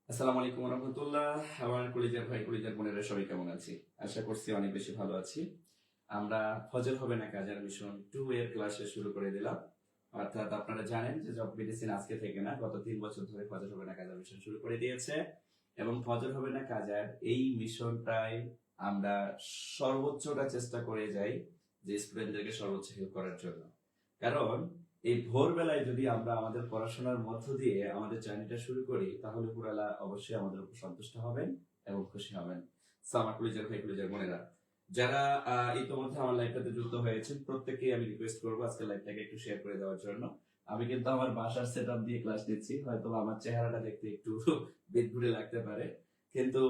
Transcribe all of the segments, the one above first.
আসসালামু আলাইকুম রহমতুল্লাহ। আমার কলিজার ভাই কলিজার বোনেরা সবাই কেমন আছি? আশা করছি অনেক বেশি ভালো আছি। আমরা ফজর হবে না কাজের মিশন 2 এর ক্লাসে শুরু করে দিলাম। অর্থাৎ আপনারা জানেন যে জব মেডিসিন আজকে থেকে না, গত 3 বছর ধরে ফজর হবে না কাজের মিশন শুরু করে দিয়েছে। এবং ফজর হবে না কাজের এই মিশনটায় আমরা সর্বোচ্চটা চেষ্টা করে যাই যে স্টুডেন্টদেরকে সর্বোচ্চ হেল্প করার জন্য। কারণ এই ভোরবেলায় যদি আমরা আমাদের পড়াশোনার মধ্য দিয়ে আমাদের জার্নিটা শুরু করি, তাহলে পুরালা অবশ্যই আমাদের উপর সন্তুষ্ট হবেন এবং খুশি হবেন। সো আমার কলিজার ভাই কলিজার বোনেরা, যারা ইতিমধ্যে আমার লাইভটাতে যুক্ত হয়েছেন, প্রত্যেককেই আমি রিকোয়েস্ট করবো আজকে লাইভটাকে একটু শেয়ার করে দেওয়ার জন্য। আমি কিন্তু আমার বাসার সেট আপ দিয়ে ক্লাস দিচ্ছি, হয়তো আমার চেহারাটা দেখতে একটু বিদঘুটে লাগতে পারে, কিন্তু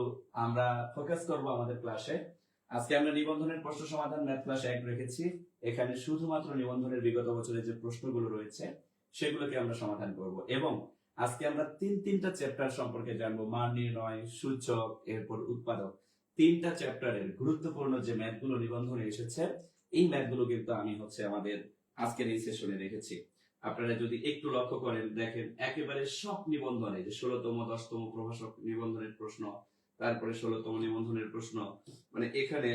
আমরা ফোকাস করবো আমাদের ক্লাসে। আজকে আমরা নিবন্ধনের প্রশ্ন সমাধান ম্যাথ ক্লাস 1 রেখেছি। এখানে শুধুমাত্র নিবন্ধনের বিগত বছরের যে প্রশ্নগুলো রয়েছে সেগুলোকে আমরা সমাধান করব, এবং আজকে আমরা তিনটা চ্যাপ্টার সম্পর্কে জানবো। মান নির্ণয়, সূচক, এরপর উৎপাদক। তিনটা চ্যাপ্টারের গুরুত্বপূর্ণ যে ম্যাথগুলো নিবন্ধনে এসেছে, এই ম্যাথগুলো কিন্তু আমি আমাদের আজকের এই সেশনে রেখেছি। আপনারা যদি একটু লক্ষ্য করেন, দেখেন একেবারে সব নিবন্ধনে যে 16তম 10তম প্রভাষক নিবন্ধনের প্রশ্ন, তারপরে 16তম নিবন্ধনের প্রশ্ন, মানে এখানে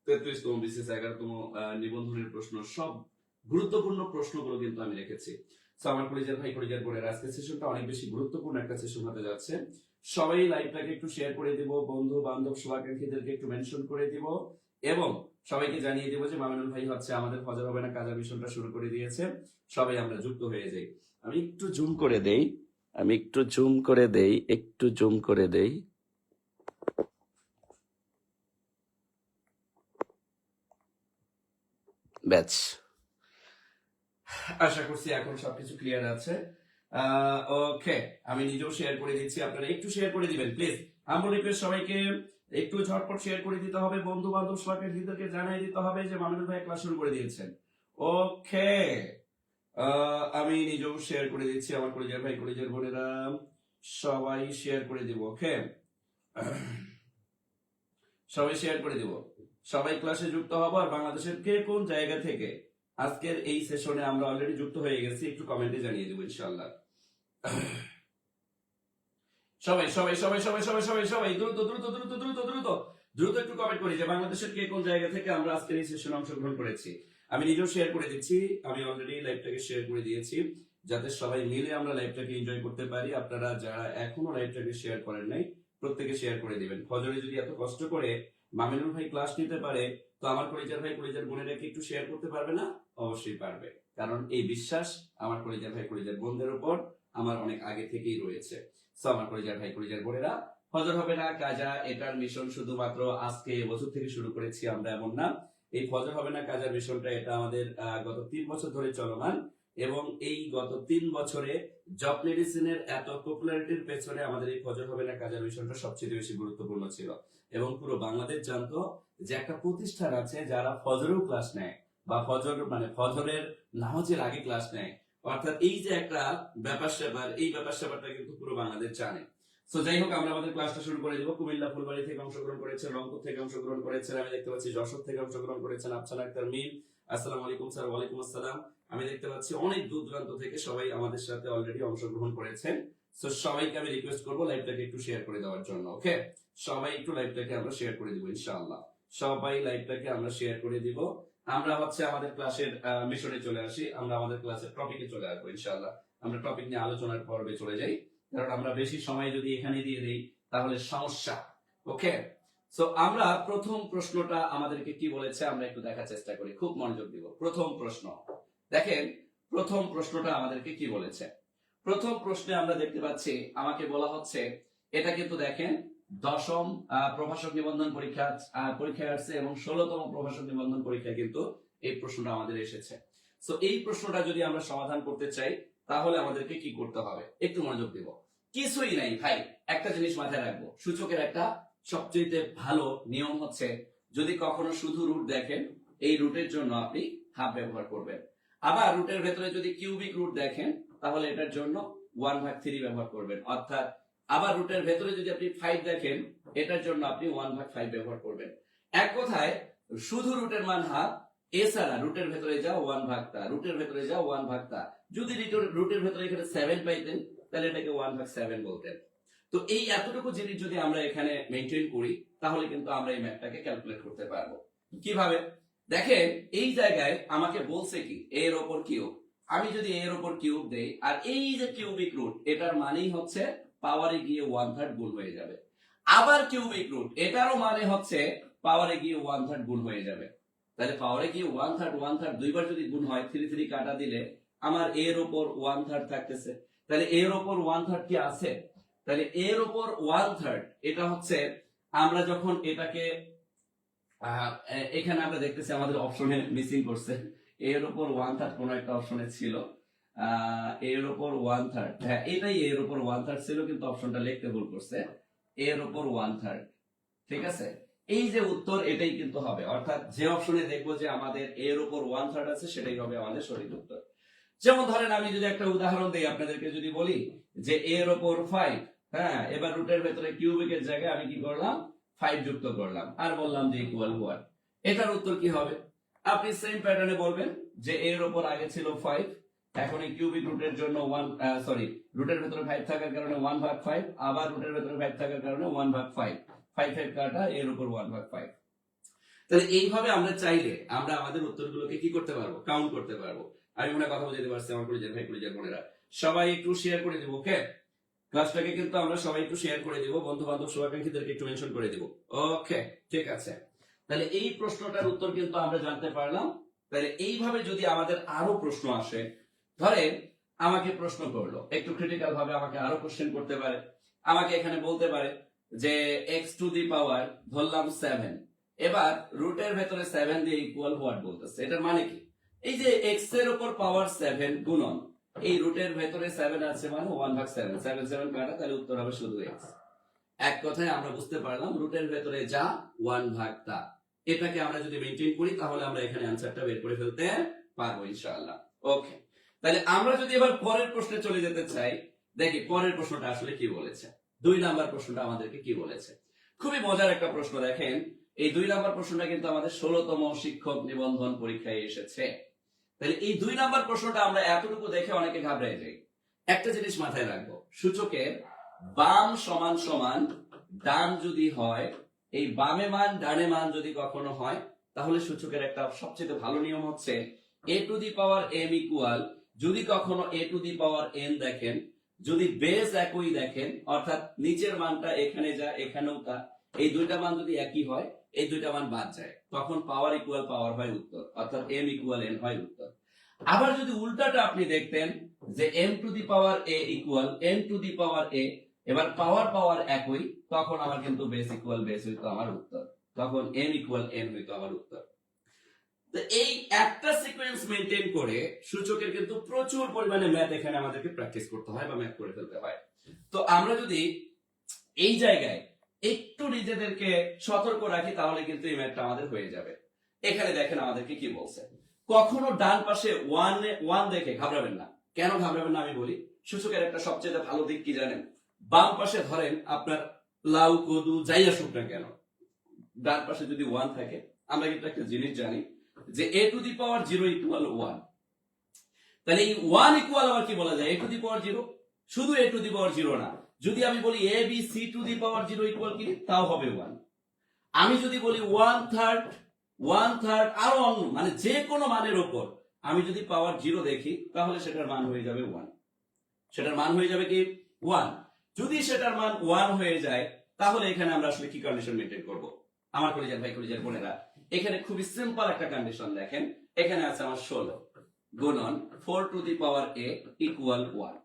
33তম বিসিএস 11তম নিবন্ধনের প্রশ্ন, সব গুরুত্বপূর্ণ প্রশ্নগুলো কিন্তু আমি রেখেছি। সো আমার কলিজার ভাই কলিজার বোনের, আজকের সেশনটা অনেক বেশি গুরুত্বপূর্ণ একটা সেশন হতে যাচ্ছে। সবাই লাইভটাকে একটু শেয়ার করে দিব, বন্ধু বান্ধব শুভাকাঙ্ক্ষীদেরকে একটু মেনশন করে দিব, এবং সবাইকে জানিয়ে দিব যে মামুনুল ভাই আমাদের ফজর হবে না কাজা মিশনটা শুরু করে দিয়েছে। সবাই আমরা যুক্ত হয়ে যাই। আমি একটু জুম করে দেই, একটু জুম করে দেই। ব্যাচ, আশা করছি এখন সবকিছু ক্লিয়ার আছে। ওকে, আমি নিজেও শেয়ার করে দিচ্ছি, আপনারা একটু শেয়ার করে দিবেন প্লিজ। আমার রিকোয়েস্ট, সবাইকে একটু ঝটপট শেয়ার করে দিতে হবে, বন্ধু বান্ধব সবাইকে জানিয়ে দিতে হবে যে মামুনুল ভাই ক্লাস শুরু করে দিয়েছেন। ওকে, আমি নিজেও শেয়ার করে দিচ্ছি। আমার কলিজার ভাই কলিজার বোনেরা সবাই শেয়ার করে দিব। ওকে, সবাই শেয়ার করে দিব, সবাই ক্লাসে যুক্ত হবো। আর বাংলাদেশের কে কোন জায়গা থেকে আজকের এই সেশনে আমরা অলরেডি যুক্ত হয়ে গেছি, একটু কমেন্টে জানিয়ে দেবো ইনশাআল্লাহ। সবাই সবাই সবাই সবাই সবাই সবাই সবাই দ্রুত দ্রুত দ্রুত দ্রুত দ্রুত দ্রুত একটু কমেন্ট করি যে বাংলাদেশের কে কোন জায়গা থেকে আমরা আজকের এই সেশনে অংশগ্রহণ করেছি। আমি নিজেও শেয়ার করে দিচ্ছি, আমি অলরেডি লাইভটাকে শেয়ার করে দিয়েছি, যাতে সবাই মিলে আমরা লাইভটাকে এনজয় করতে পারি। আপনারা যারা এখনো লাইভটাকে শেয়ার করেন নাই, প্রত্যেকে শেয়ার করে দিবেন। ফজরে যদি এত কষ্ট করে মামিনুল ভাই ক্লাস নিতে পারে, তো আমার কলিজার ভাই কলিজার বোনেরা কি একটু শেয়ার করতে পারবে না? অবশ্যই পারবে, কারণ এই বিশ্বাস আমার কলিজার ভাই কলিজার বোনদের উপর আমার অনেক আগে থেকেই রয়েছে। সো আমার কলিজার ভাই কলিজার বোনেরা, ফজর হবে না কাজা এটার মিশন শুধুমাত্র আজকে এবছর থেকে শুরু করেছি আমরা, এমন না। এই ফজর হবে না কাজা মিশনটা এটা আমাদের গত 3 বছর ধরে চলমান, এবং এই গত 3 বছরে জব মেডিসিনের এত পপুলারিটির পেছনে আমাদের এই ফজর হবে না কাজা মিশনটা সবচেয়ে বেশি গুরুত্বপূর্ণ ছিল। এবং পুরো বাংলাদেশ জানতো যে একটা প্রতিষ্ঠান আছে যারা ফজরেও ক্লাস নেয়, বা ফজরের নামাজের আগে ক্লাস নেয়। অর্থাৎ এই যে একটা ব্যাপার স্যাপার, এই ব্যাপার স্যাপারটা কিন্তু পুরো বাংলাদেশ জানে। তো যাই হোক, আমরা আমাদের ক্লাসটা শুরু করে দিব। কুমিল্লা ফুলবাড়ি থেকে অংশগ্রহণ করেছেন, রংপুর থেকে অংশগ্রহণ করেছেন, আমি দেখতে পাচ্ছি যশোর থেকে অংশগ্রহণ করেছেন আফসানা আক্তার মিম। আসসালামু আলাইকুম স্যার। ওয়ালাইকুম আসসালাম। আমি দেখতে পাচ্ছি অনেক দূর দূরান্ত থেকে সবাই আমাদের সাথে অলরেডি অংশগ্রহণ করেছেন। তো সবাইকে আমি রিকোয়েস্ট করবো লাইভটাকে একটু শেয়ার করে দেওয়ার জন্য। ওকে, সবাই একটু লাইভটাকে আমরা শেয়ার করে দিব ইনশাআল্লাহ। সবাই লাইভটাকে আমরা শেয়ার করে দিব। আমরা আমাদের ক্লাসের মিশনে চলে আসি, আমরা আমাদের ক্লাসের টপিকে চলে আসবো ইনশাআল্লাহ। আমরা টপিক নিয়ে আলোচনার পর্বে চলে যাই, কারণ আমরা বেশি সময় যদি এখানে দিয়ে দেই তাহলে সমস্যা। ওকে, সো আমরা প্রথম প্রশ্নটা আমাদেরকে কি বলেছে আমরা একটু দেখার চেষ্টা করি, খুব মনোযোগ দিব। প্রথম প্রশ্ন দেখেন, প্রথম প্রশ্নটা আমাদেরকে কি বলেছে। প্রথম প্রশ্নে আমরা দেখতে পাচ্ছি আমাকে বলা হচ্ছে, এটা কিন্তু দেখেন 10ম প্রভাষক নিবন্ধন পরীক্ষায় আসছে, এবং 16তম প্রভাষক নিবন্ধন পরীক্ষায় কিন্তু এই প্রশ্নটা আমাদের এসেছে। সো এই প্রশ্নটা যদি আমরা সমাধান করতে চাই, তাহলে আমাদেরকে কি করতে হবে, একটু মনোযোগ দিব। কিছুই নাই ভাই, একটা জিনিস মাথায় রাখবো, সূচকের একটা সবচেয়ে ভালো নিয়ম হচ্ছে, যদি কখনো শুধু রুট দেখেন, এই রুটের জন্য আপনি হাফ ব্যবহার করবেন। আবার রুটের ভেতরে যদি কিউবিক রুট দেখেন, তাহলে এটার জন্য 1/3 ব্যবহার করবেন। অর্থাৎ আবার রুটের ভেতরে যদি আপনি 5 দেখেন, এটার জন্য আপনি 1/5 ব্যবহার করবেন। এক কথায়, শুধু রুটের মান হাফ, এছাড়া রুটের ভেতরে যাও 1/তা, রুটের ভেতরে যাও 1/তা। যদি রুটের ভেতরে এখানে 7 পাইতেন, তাহলে এটাকে 1/7 বলতেন। তো তো এই এতটুকু জিনিস যদি আমরা এখানে মেনটেন করি তাহলে কিন্তু আমরা এই ম্যাথটাকে ক্যালকুলেট করতে পারবো। কিভাবে দেখেন, এই জায়গায় আমাকে বলছে কি এর ওপর কিউব। আমি যদি এর ওপর কিউব দেই আর এই যে কিউবিক রুট, এটার মানেই হচ্ছে পাওয়ারে গিয়ে 1/3 গুণ হয়ে যাবে। আবার কিউবিক রুট, এটারও মানে হচ্ছে পাওয়ারে গিয়ে 1/3 গুণ হয়ে যাবে। তাহলে পাওয়ারে গিয়ে 1/3 দুইবার যদি গুণ হয়, 3 কাটা দিলে আমার এর ওপর 1/3 থাকতেছে। তাহলে এর ওপর 1/3 কি আছে? তাহলে এর ওপর 1/3 এটা হচ্ছে, আমরা যখন এটাকে এখানে আমরা দেখতেছি আমাদের অপশনে মিসিং করছে, এর উপর 1/3 কোন একটা অপশনে ছিল, এর উপর 1/3, হ্যাঁ এটাই এর উপর 1/3 ছিল, কিন্তু অপশনটা লিখতে ভুল করছে, এর উপর 1/3। ঠিক আছে, এই যে উত্তর এটাই কিন্তু হবে, অর্থাৎ যে অপশনে দেখবো যে আমাদের এর উপর 1/3 আছে সেটাই হবে আমাদের সঠিক উত্তর। যেমন ধরেন আমি যদি একটা উদাহরণ দিই আপনাদেরকে, যদি বলি যে এর উপর 5, হ্যাঁ এবার রুটের ভেতরে কিউবিকের জায়গায় আমি কি করলাম 5 যুক্ত করলাম আর বললাম যে ইকুয়াল 1, এটার উত্তর কি হবে? আপনি সেম প্যাটার্নে বলবেন যে এর উপর আগে ছিল 5, এখন এই কিউবিক রুটের জন্য রুটের ভেতরে 5 থাকার কারণে 1/5, আবার রুটের ভেতরে 5 থাকার কারণে 1/5, 5 কাটা এর উপর 1/5। তাহলে এইভাবে আমরা চাইলে আমরা আমাদের উত্তরগুলোকে কি করতে পারবো, কাউন্ট করতে পারবো। আমি মনে কথা বুঝাতে পারছি আমার কলিজার ভাই কলিজার বোনেরা, সবাই একটু শেয়ার করে দিব। ওকে, ক্লাসটাকে কিন্তু আমরা সবাই একটু শেয়ার করে দিব, বন্ধু বান্ধব শুভাকাঙ্ক্ষীদেরকে একটু মেনশন করে দিব। ওকে ঠিক আছে, তাহলে এই প্রশ্নটার উত্তর কিন্তু আমরা জানতে পারলাম। তাহলে এইভাবে যদি আমাদের আরো প্রশ্ন আসে, ধরেন আমাকে প্রশ্ন করলো একটু ক্রিটিক্যাল ভাবে, আমাকে আরো কোশ্চেন করতে পারে, আমাকে এখানে বলতে পারে যে x টু দি পাওয়ার ধরলাম 7, এবার রুটের ভেতরে 7 দিয়ে ইকুয়াল হোয়াট বলতেছে, এটার মানে কি? এই যে x এর উপর পাওয়ার 7 গুণন এই রুটের ভেতরে 7 আছে মানে 1/7, 7 কাটা, তাহলে উত্তর হবে শুধু x। এক কথায় আমরা বুঝতে পারলাম রুটের ভেতরে যা 1/ভাগ তা, এটাকে আমরা যদি মেইনটেইন করি তাহলে আমরা এখানে অ্যানসারটা বের করে ফেলতে পারবো ইনশাআল্লাহ। ওকে, তাহলে আমরা যদি এবার পরের প্রশ্নে চলে যেতে চাই, দেখি পরের প্রশ্নটা আসলে কি বলেছে। 2 নাম্বার প্রশ্নটা আমাদেরকে কি বলেছে, খুবই মজার একটা প্রশ্ন। দেখেন এই 2 নাম্বার প্রশ্নটা কিন্তু আমাদের 16তম শিক্ষক নিবন্ধন পরীক্ষায় এসেছে। তাহলে এই 2 নাম্বার প্রশ্নটা আমরা এতটুকু দেখে অনেকে ঘাবড়ে যাই। একটা জিনিস মাথায় রাখবো, সূচকের বাম সমান সমান ডান যদি হয়, এই বামে মান ডানে মান যদি কখনো হয়, তাহলে সূচকের একটা সবচেয়ে ভালো নিয়ম হচ্ছে a two the power m equal, যদি কখনো a two the power n দেখেন, যদি বেস একই দেখেন, অর্থাৎ নিচের মানটা এখানে যা এখানেও তা, এই দুইটা মান যদি একই হয়, এই দুইটা মান বাদ যায়, তখন পাওয়ার ইকুয়াল পাওয়ার হয় উত্তর, অর্থাৎ m ইকুয়াল n হয় উত্তর। আবার যদি উল্টাটা আপনি দেখতেন যে m two the power a equal n two the power a, এবার পাওয়ার একই, তখন আমার কিন্তু বেস ইকুয়াল বেস হইতো আমার উত্তর, তখন m ইকুয়াল n হইতো আমার উত্তর। তো এই একটা সিকোয়েন্স মেইনটেইন করে সূচকের কিন্তু প্রচুর পরিমাণে ম্যাথ এখানে আমাদেরকে প্র্যাকটিস করতে হয় বা ম্যাথ করে ফেলতে হয়। তো আমরা যদি এই জায়গায় একটু নিজেদেরকে সতর্ক রাখি তাহলে কিন্তু এই ম্যাথটা আমাদের হয়ে যাবে। এখানে দেখেন আমাদেরকে কি বলছে, কখনো ডান পাশে 1 দেখে ঘাবড়াবেন না। কেন ঘাবড়াবেন না আমি বলি, সূচকের একটা সবচেয়ে ভালো দিক কি জানেন, বাম পাশে ধরেন আপনার লাউ কদু যাই আসুক না কেন, ডান পাশে যদি 1 থাকে, আমরা কিন্তু একটা জিনিস জানি যে a two the power 0 equal 1। তাহলে এই 1 ইকুয়াল আবার কি বলা যায়, a টু দি পাওয়ার 0, শুধু a টু দি পাওয়ার 0 না, যদি আমি বলি a b c two the power 0 equal কি, তাও হবে 1। আমি যদি বলি 1/3 আরো অন্য মানে যে কোনো মানের উপর আমি যদি পাওয়ার 0 দেখি, তাহলে সেটার মান হয়ে যাবে 1, সেটার মান হয়ে যাবে কি 1। যদি সেটার মান 1 হয়ে যায়, তাহলে এখানে আমরা আসলে কি কন্ডিশন মেইনটেইন করব আমার কলিজার ভাই কলিজার বোনেরা? এখানে খুবই সিম্পল একটা কন্ডিশন দেখেন, এখানে আছে আমার 16 গুণন 4 two the power a equal 1।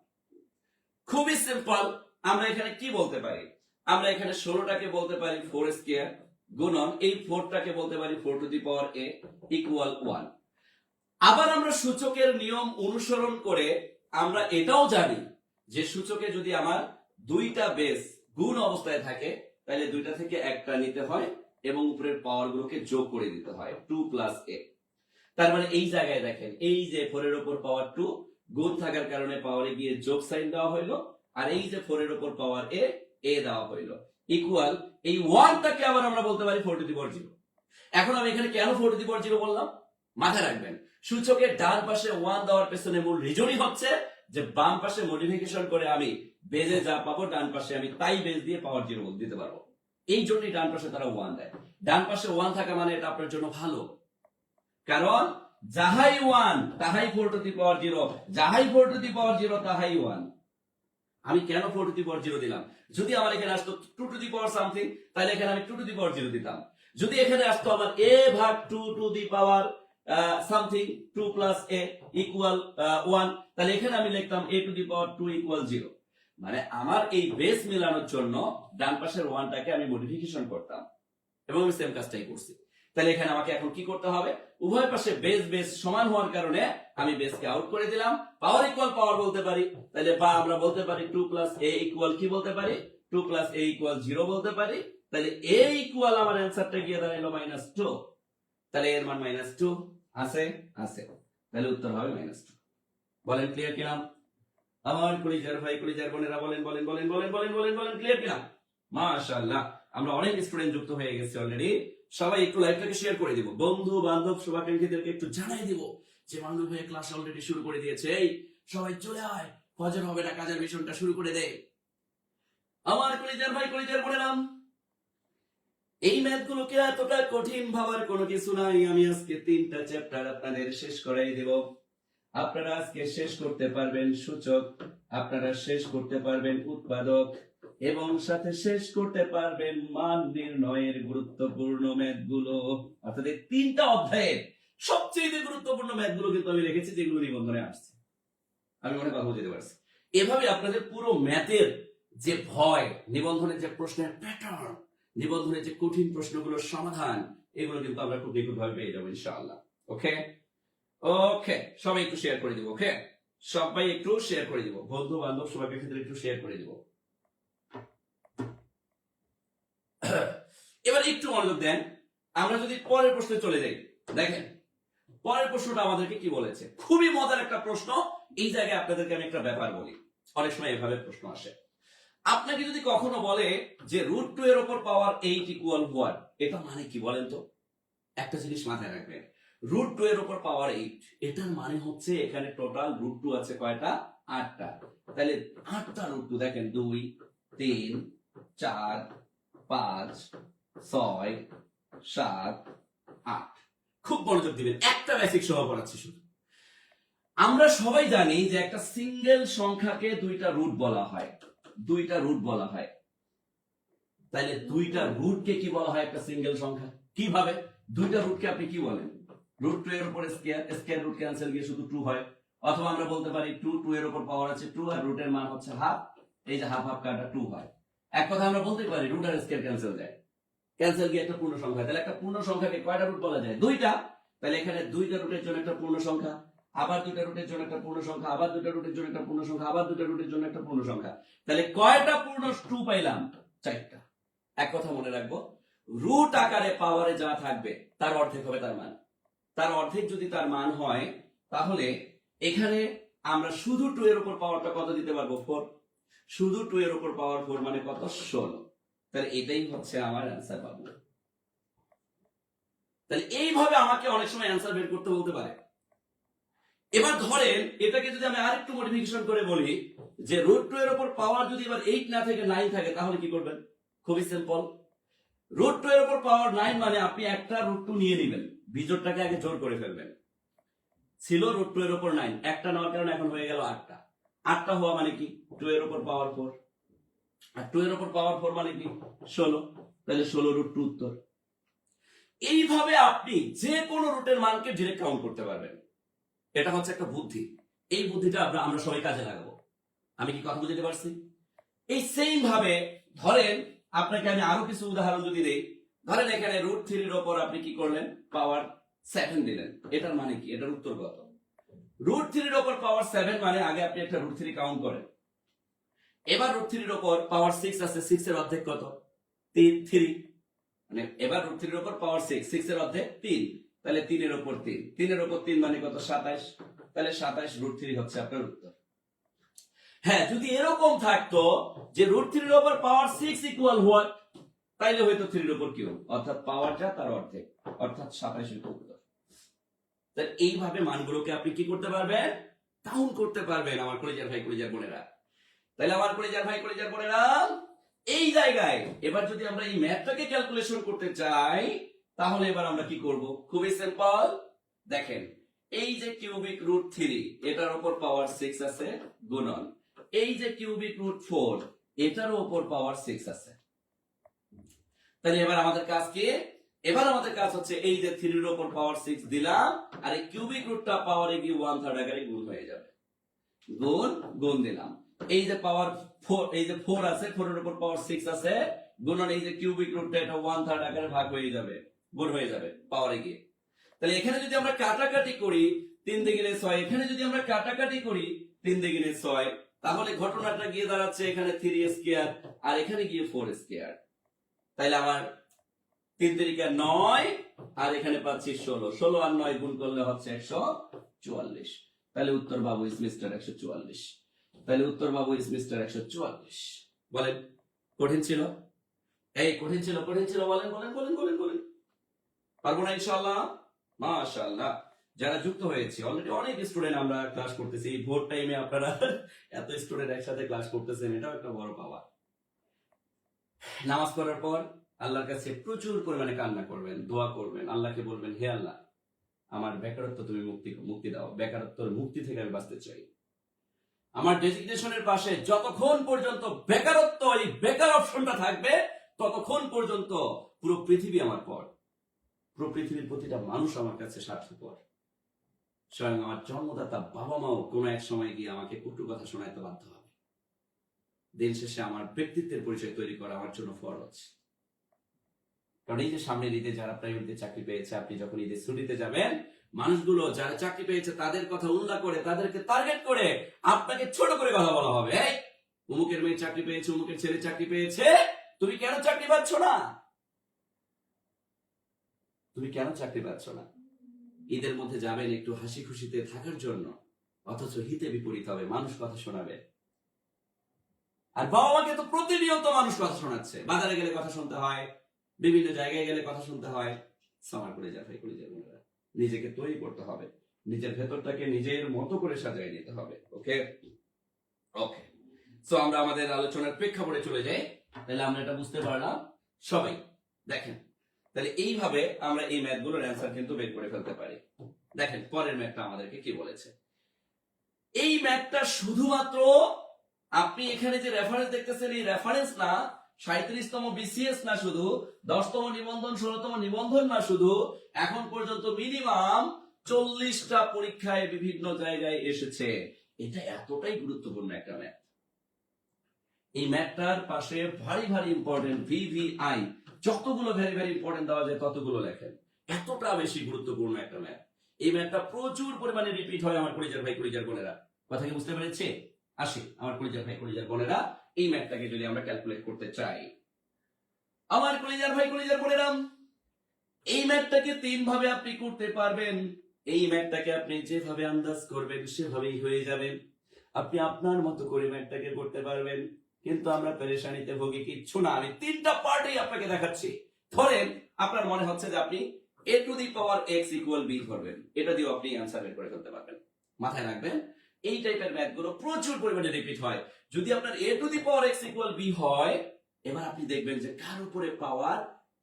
খুবই সিম্পল, আমরা এখানে কি বলতে পারি, আমরা এখানে 16টাকে বলতে পারি 4 স্কয়ার গুণন এই 4টাকে বলতে পারি 4 two the power a equal 1। আবার আমরা সূচকের নিয়ম অনুসরণ করে আমরা এটাও জানি যে সূচকে যদি আমার দুইটা বেস গুণ অবস্থায় থাকে, তাহলে দুইটা থেকে একটা নিতে হয় এবং উপরের পাওয়ার গুলোকে যোগ করে দিতে হয় 2 প্লাস a। তার মানে এই জায়গায় দেখেন, এই যে 4 এর উপর পাওয়ার 2 গুণ থাকার কারণে পাওয়ারে গিয়ে যোগ সাইন দেওয়া হইলো, আর এই যে 4 এর উপর পাওয়ার a দেওয়া হইলো ইকুয়াল এই 1টাকে আবার আমরা বলতে পারি 4 টু দি পাওয়ার 0। এখন আমি এখানে কেন 4 টু দি পাওয়ার 0 বললাম, মাথায় রাখবেন সূচকের ডান পাশে 1 দেওয়ার পেছনে মূল রিজনই হচ্ছে যে বাম পাশে মডিফিকেশন করে আমি বেজে যা পাবো ডান পাশে আমি তাই বেজ দিয়ে পাওয়ার 0 দিতে পারবো। এই জন্যই ডান পাশে তারা 1 দেয়। ডান পাশে 1 থাকা মানে এটা আপনার জন্য ভালো, কারণ যাহাই 1 তাহাই 4 টু দি পাওয়ার 0, যাহাই 4 টু দি পাওয়ার 0 তাহাই 1। আমি কেন 4 টু দি পাওয়ার 0 দিলাম? যদি আমার এখানে আসতো 2 টু দি পাওয়ার সামথিং, তাহলে এখানে আমি 2 টু দি পাওয়ার 0 দিতাম। যদি এখানে আসতো আমার a ভাগ 2 two the power something 2 plus a equal 1, তাহলে এখানে আমি লিখতাম a two the power 2 equal 0। মানে আমার এই বেস মেলানোর জন্য ডান পাশের 1টাকে আমি মডিফিকেশন করতাম, এবং আমি সেম কাজটাই করছি। তাহলে এখানে আমাকে এখন কি করতে হবে? উভয় পাশে বেস বেস সমান হওয়ার কারণে আমি বেসকে আউট করে দিলাম, পাওয়ার ইকুয়াল পাওয়ার বলতে পারি। তাহলে বা আমরা বলতে পারি 2 প্লাস a ইকুয়াল কি বলতে পারি? 2 প্লাস a ইকুয়াল 0 বলতে পারি। তাহলে a ইকুয়াল আমার অ্যান্সারটা গিয়ে দাঁড়ালো -2। তাহলে এর মান -2 আছে আছে, তাহলে উত্তর হবে -2। বলেন ক্লিয়ার কিনা আমার কলিজার ভাই কলিজার বোনেরা? বলেন বলেন বলেন বলেন বলেন বলেন বলেন ক্লিয়ার কিনা? মাশাআল্লাহ, আমরা অনেক স্টুডেন্ট যুক্ত হয়ে গেছি অলরেডি। সবাই একটু লাইভটাকে শেয়ার করে দিব, বন্ধু বান্ধব শুভাকাঙ্ক্ষীদেরকে একটু জানাই দিব যে মামুন ভাই ক্লাস অলরেডি শুরু করে দিয়েছে। এই সবাই চলে আয়, ফজর হবে না, কাজের মিশনটা শুরু করে দে আমার কলিজার ভাই কলিজার বোনেরা। এই ম্যাথগুলোকে এতটা কঠিন ভাবার কোনো কিছু নাই। আমি আজকে 3টা চ্যাপ্টার আপনাদের শেষ করাই দেব। আপনারা আজকে শেষ করতে পারবেন সূচক, আপনারা শেষ করতে পারবেন উৎপাদক, এবং সাথে শেষ করতে পারবেন মান নির্ণয়ের গুরুত্বপূর্ণ ম্যাথগুলো। অর্থাৎ এই 3টা অধ্যায়ের সবচেয়ে গুরুত্বপূর্ণ ম্যাথগুলো কিন্তু আমি রেখেছি, যেগুলো নিবন্ধনে আসছে। আমি মনে কথা বুঝতে পারছি। এভাবে আপনাদের পুরো ম্যাথের যে ভয়, নিবন্ধনের যে প্রশ্নের প্যাটার্ন, নিবন্ধনের যে কঠিন প্রশ্নগুলোর সমাধান, এগুলো কিন্তু আমরা খুব নিখুঁতভাবে পেয়ে যাবো ইনশাআল্লাহ। ওকে ওকে, সবাই একটু শেয়ার করে দিব। ওকে, সবাই একটু শেয়ার করে দিব, বন্ধু বান্ধব সবাইকে ক্ষেত্রে একটু শেয়ার করে দিব। এবার একটু মনোযোগ দেন, আমরা যদি পরের প্রশ্নে চলে যাই। দেখেন পরের প্রশ্নটা আমাদেরকে কি বলেছে, খুবই মজার একটা প্রশ্ন। এই জায়গায় আপনাদেরকে আমি একটা ব্যাপার বলি, অনেক সময় এভাবে প্রশ্ন আসে। আপনাকে যদি কখনো বলে যে √2 এর উপর পাওয়ার 8 ইকুয়াল হোয়াট, এটা মানে কি বলেন তো? একটা জিনিস মাথায় রাখবেন, √2 এর উপর পাওয়ার 8, এটার মানে হচ্ছে এখানে টোটাল √2 আছে কয়টা? 8টা। তাহলে 8টা √2 দেখেন, 2 3 4 5 6 7 8। খুব মনোযোগ দিবেন, একটা বেসিক সহ পড়াচ্ছি শুধু। আমরা সবাই জানি যে একটা সিঙ্গেল সংখ্যাকে দুইটা রুট বলা হয়, দুইটা রুট বলা হয়। তাহলে দুইটা রুটকে কি বলা হয়? একটা সিঙ্গেল সংখ্যা। কিভাবে? দুইটা রুটকে আপনি কি বলেন? √2 এর উপর স্কয়ার, স্কয়ার রুট ক্যান্সেল গিয়ে শুধু 2 হয়। অথবা আমরা বলতে পারি 2 এর উপর পাওয়ার আছে 2 আর রুটের মান হচ্ছে হাফ, এই যে হাফ হাফ কাটা 2 হয়। এক কথা আমরা বলতে পারি রুট আর স্কয়ার ক্যান্সেল যায়, ক্যান্সেল গিয়ে একটা পূর্ণ সংখ্যা। তাহলে একটা পূর্ণ সংখ্যাকে কয়টা রুট বলা যায়? দুইটা। তাহলে এখানে দুইটা রুটের জন্য একটা পূর্ণ সংখ্যা, আবার দুইটা রুটের জন্য একটা পূর্ণ সংখ্যা, আবার দুইটা রুটের জন্য একটা পূর্ণ সংখ্যা, আবার দুইটা রুটের জন্য একটা পূর্ণ সংখ্যা। তাহলে কয়টা পূর্ণ 2 পাইলাম? 4টা। এক কথা মনে রাখবো, রুট আকারে পাওয়ারে যা থাকবে তার অর্ধেক হবে তার মান। তার অর্ধেক যদি তার মান হয়, তাহলে এখানে আমরা শুধু 2 এর উপর পাওয়ারটা কত দিতে পারবো? 4। শুধু 2 এর উপর পাওয়ার 4 মানে কত? 16। তাহলে এটাই হচ্ছে আমার অ্যান্সার পাবো। তাহলে এইভাবে আমাকে অনেক সময় অ্যান্সার বের করতে বলতে পারে। এবার ধরেন এটাকে যদি আমি আরেকটু মডিফিকেশন করে বলি যে √2 এর উপর পাওয়ার যদি এবার 8 না থেকে 9 থাকে, তাহলে কি করবেন? খুবই সিম্পল, √2 এর উপর পাওয়ার 9 মানে আপনি একটা √2 নিয়ে নেবেন, বিজোড়টাকে আগে জোর করে ফেলবেন। ছিল √2 এর উপর 9, একটা নেওয়ার কারণে এখন হয়ে গেল 8টা। 8টা হওয়া মানে কি? 2 এর উপর পাওয়ার 4, আর 2 এর উপর পাওয়ার 4 মানে কি? 16। তাহলে 16 √2 উত্তর। এইভাবে আপনি যে কোনো রুটের মানকে ডিরেক্ট কাউন্ট করতে পারবেন। এটা হচ্ছে একটা বুদ্ধি, এই বুদ্ধিটা আমরা সবাই কাজে লাগাবো। আমি কি কথা বুঝতে পারছি? এই সেম ভাবে ধরেন আপনাকে আমি আরো কিছু উদাহরণ যদি দেই, ধরেন এখানে √3 এর উপর আপনি কি করলেন? পাওয়ার 7 দিলেন। এটার মানে কি? এটার উত্তর কত? √3 এর উপর পাওয়ার 7 মানে আগে আপনি একটা √3 কাউন্ট করেন। এবার √3 এর উপর পাওয়ার 6 আছে, 6 এর অর্ধেক কত? 3। মানে এবার √3 এর উপর পাওয়ার 6, 6 এর অর্ধেক 3, তাহলে 3 এর উপর 3, 3 এর উপর 3 মানে কত? 27। তাহলে 27 √3 হচ্ছে আপনার উত্তর। হ্যাঁ, যদি এরকম থাকতো যে √3 এর উপর পাওয়ার 6 ইকুয়াল হোয়াট, তাইলে হয়তো 3 এর উপর কিউব, অর্থাৎ পাওয়ারটা তার অর্ধেক, অর্থাৎ 27 এর উত্তর। তাহলে এইভাবে মানগুলোকে আপনি কি করতে পারবেন? কাউন্ট করতে পারবেন আমার কলিজার ভাই কলিজার বোনেরা। তাহলে আমার কলিজার ভাই কলিজার বোনেরা, এই জায়গায় এবার যদি আমরা এই ম্যাথটাকে ক্যালকুলেশন করতে চাই, তাহলে এবার আমরা কি করব? খুবই সিম্পল। দেখেন, এই যে কিউবিক রুট 3 এটার উপর পাওয়ার 6 আছে, গুণন এই যে কিউবিক রুট 4 এটার উপর পাওয়ার 6 আছে। তাহলে এবার আমাদের কাজ কি? এবার আমাদের কাজ হচ্ছে এই যে 3 এর উপর পাওয়ার 6 দিলাম, আর এই কিউবিক রুটটা পাওয়ারে গিয়ে 1/3 আকারে গুণ হয়ে যাবে। গুণ দিলাম, এই যে পাওয়ার 4, এই যে 4 আছে, 4 এর উপর পাওয়ার 6 আছে, গুণন এই যে কিউবিক রুটটা, এটা 1/3 আকারে ভাগ হয়ে যাবে, গুণ হয়ে যাবে পাওয়ারে গিয়ে। তাহলে এখানে যদি আমরা কাটাকাটি করি 3 দুগুণে 6, এখানে যদি আমরা কাটাকাটি করি 3 দুগুণে 6, তাহলে ঘটনাটা গিয়ে দাঁড়াচ্ছে এখানে 3 স্কয়ার আর এখানে গিয়ে 4 স্কয়ার। তাইলে আমার 3 তিরিকা 9 আর এখানে পাচ্ছি 16, 16 আর 9 গুণ করলে হচ্ছে 144। তাহলে উত্তর বাবু ইজ মিস্টার 144। তাহলে উত্তর বাবু ইজ মিস্টার 144। বলেন, কঠিন ছিল? এই কঠিন ছিল, কঠিন ছিল? বলেন বলেন বলেন বলেন বলেন। পারবো না ইনশাআল্লাহ? মাশাআল্লাহ। যারা যুক্ত হয়েছে অলরেডি অনেক স্টুডেন্ট আমরা ক্লাস করতেছি, এই ভোর টাইমে আপনারা এত স্টুডেন্ট একসাথে ক্লাস করতেছেন, এটাও একটা বড় পাওয়া। নামাজ পড়ার পর আল্লাহর কাছে প্রচুর পরিমাণে কান্না করবেন, দোয়া করবেন, আল্লাহকে বলবেন, হে আল্লাহ, আমার বেকারত্ব তুমি মুক্তি দাও, বেকারত্বের মুক্তি থেকে আমি বাঁচতে চাই। আমার ডেজিগনেশনের পাশে যতক্ষণ পর্যন্ত বেকারত্ব, এই বেকার অপশনটা থাকবে, ততক্ষণ পর্যন্ত পুরো পৃথিবী আমার পর, পুরো পৃথিবীর প্রতিটা মানুষ আমার কাছে স্বার্থপর। স্বয়ং আমার জন্মদাতা বাবা মাও কোনো এক সময় গিয়ে আমাকে কটু কথা শোনাইতে বাধ্য হবে। দিন শেষে আমার ব্যক্তিত্বের পরিচয় তৈরি করা আমার জন্য ফরজ। কারণ এই যে সামনের ঈদে যারা প্রাইভেটে চাকরি পেয়েছে, আপনি যখন ঈদের ছুটিতে যাবেন, মানুষগুলো যারা চাকরি পেয়েছে তাদের কথা উল্লেখ করে, তাদেরকে টার্গেট করে আপনাকে ছোট করে কথা বলা হবে। এই অমুকের মেয়ে চাকরি পেয়েছে, অমুকের ছেলে চাকরি পেয়েছে, তুমি কেন চাকরি পাচ্ছ না? তুমি কেন চাকরি পাচ্ছ না? ঈদের মধ্যে যাবেন একটু হাসি খুশিতে থাকার জন্য, অথচ হিতে বিপরীত হবে, মানুষ কথা শোনাবে। আর বাবা মাকে তো প্রতিনিয়ত মানুষ কথা শোনাচ্ছে, বাজারে গেলে কথা শুনতে হয়, বিভিন্ন জায়গায় গেলে কথা শুনতে হয়। সামার করে যাবে, নিজেকে তৈরি করতে হবে, নিজের ভেতরটাকে নিজের মতো করে সাজিয়ে নিতে হবে। ওকে ওকে, সো আমরা আমাদের আলোচনার প্রেক্ষাপটে চলে যাই। তাহলে আমরা এটা বুঝতে পারলাম সবাই। দেখেন, তাহলে এইভাবে আমরা এই ম্যাথগুলোর অ্যান্সার কিন্তু বের করে ফেলতে পারি। দেখেন পরের ম্যাথটা আমাদেরকে কি বলেছে। এই ম্যাথটা শুধুমাত্র আপনি এখানে যে রেফারেন্স দেখতেছেন, এই রেফারেন্স না, 37তম বিসিএস না শুধু, 10তম নিবন্ধন, 16তম নিবন্ধন না শুধু, এখন পর্যন্ত মিনিমাম 40টা পরীক্ষায় বিভিন্ন জায়গায় এসেছে। এটা এতটাই গুরুত্বপূর্ণ একটা ম্যাথ। এই ম্যাথটার পাশে ভারী ভারী ইম্পর্টেন্ট ভিভিআই, যতগুলো ভেরি ভেরি ইম্পর্টেন্ট দেওয়া যায় ততগুলো লেখেন। এতটা বেশি গুরুত্বপূর্ণ একটা ম্যাথ। এই ম্যাথটা প্রচুর পরিমাণে রিপিট হয় আমার কলিজার ভাই কলিজার বোনেরা। কথা কি বুঝতে পেরেছে? আসি আমার কলিজার ভাই কলিজার বোনেরা, এই ম্যাথটাকে যদি আমরা ক্যালকুলেট করতে চাই, আমার কলিজার ভাই কলিজার বোনেরা, এই ম্যাথটাকে 3 ভাবে আপনি করতে পারবেন। এই ম্যাথটাকে আপনি যেভাবে আন্দাজ করবেন সেভাবেই হয়ে যাবে। আপনি আপনার মতো করে ম্যাথটাকে করতে পারবেন, কিন্তু আমরা পেরেশানিতে ভুগি কিচ্ছু না। আমি 3টা পার্টই আপনাকে দেখাচ্ছি। ধরেন আপনার মনে হচ্ছে যে আপনি a two the power x equal b ধরবেন, এটা দিয়েও আপনি অ্যানসার বের করে ফেলতে পারবেন। মাথায় রাখবেন, এই টাইপের ম্যাথগুলো প্রচুর পরিমাণে রিপিট হয়। যদি আপনার a two the power x equal b হয়, এবার আপনি দেখবেন যে কার উপরে পাওয়ার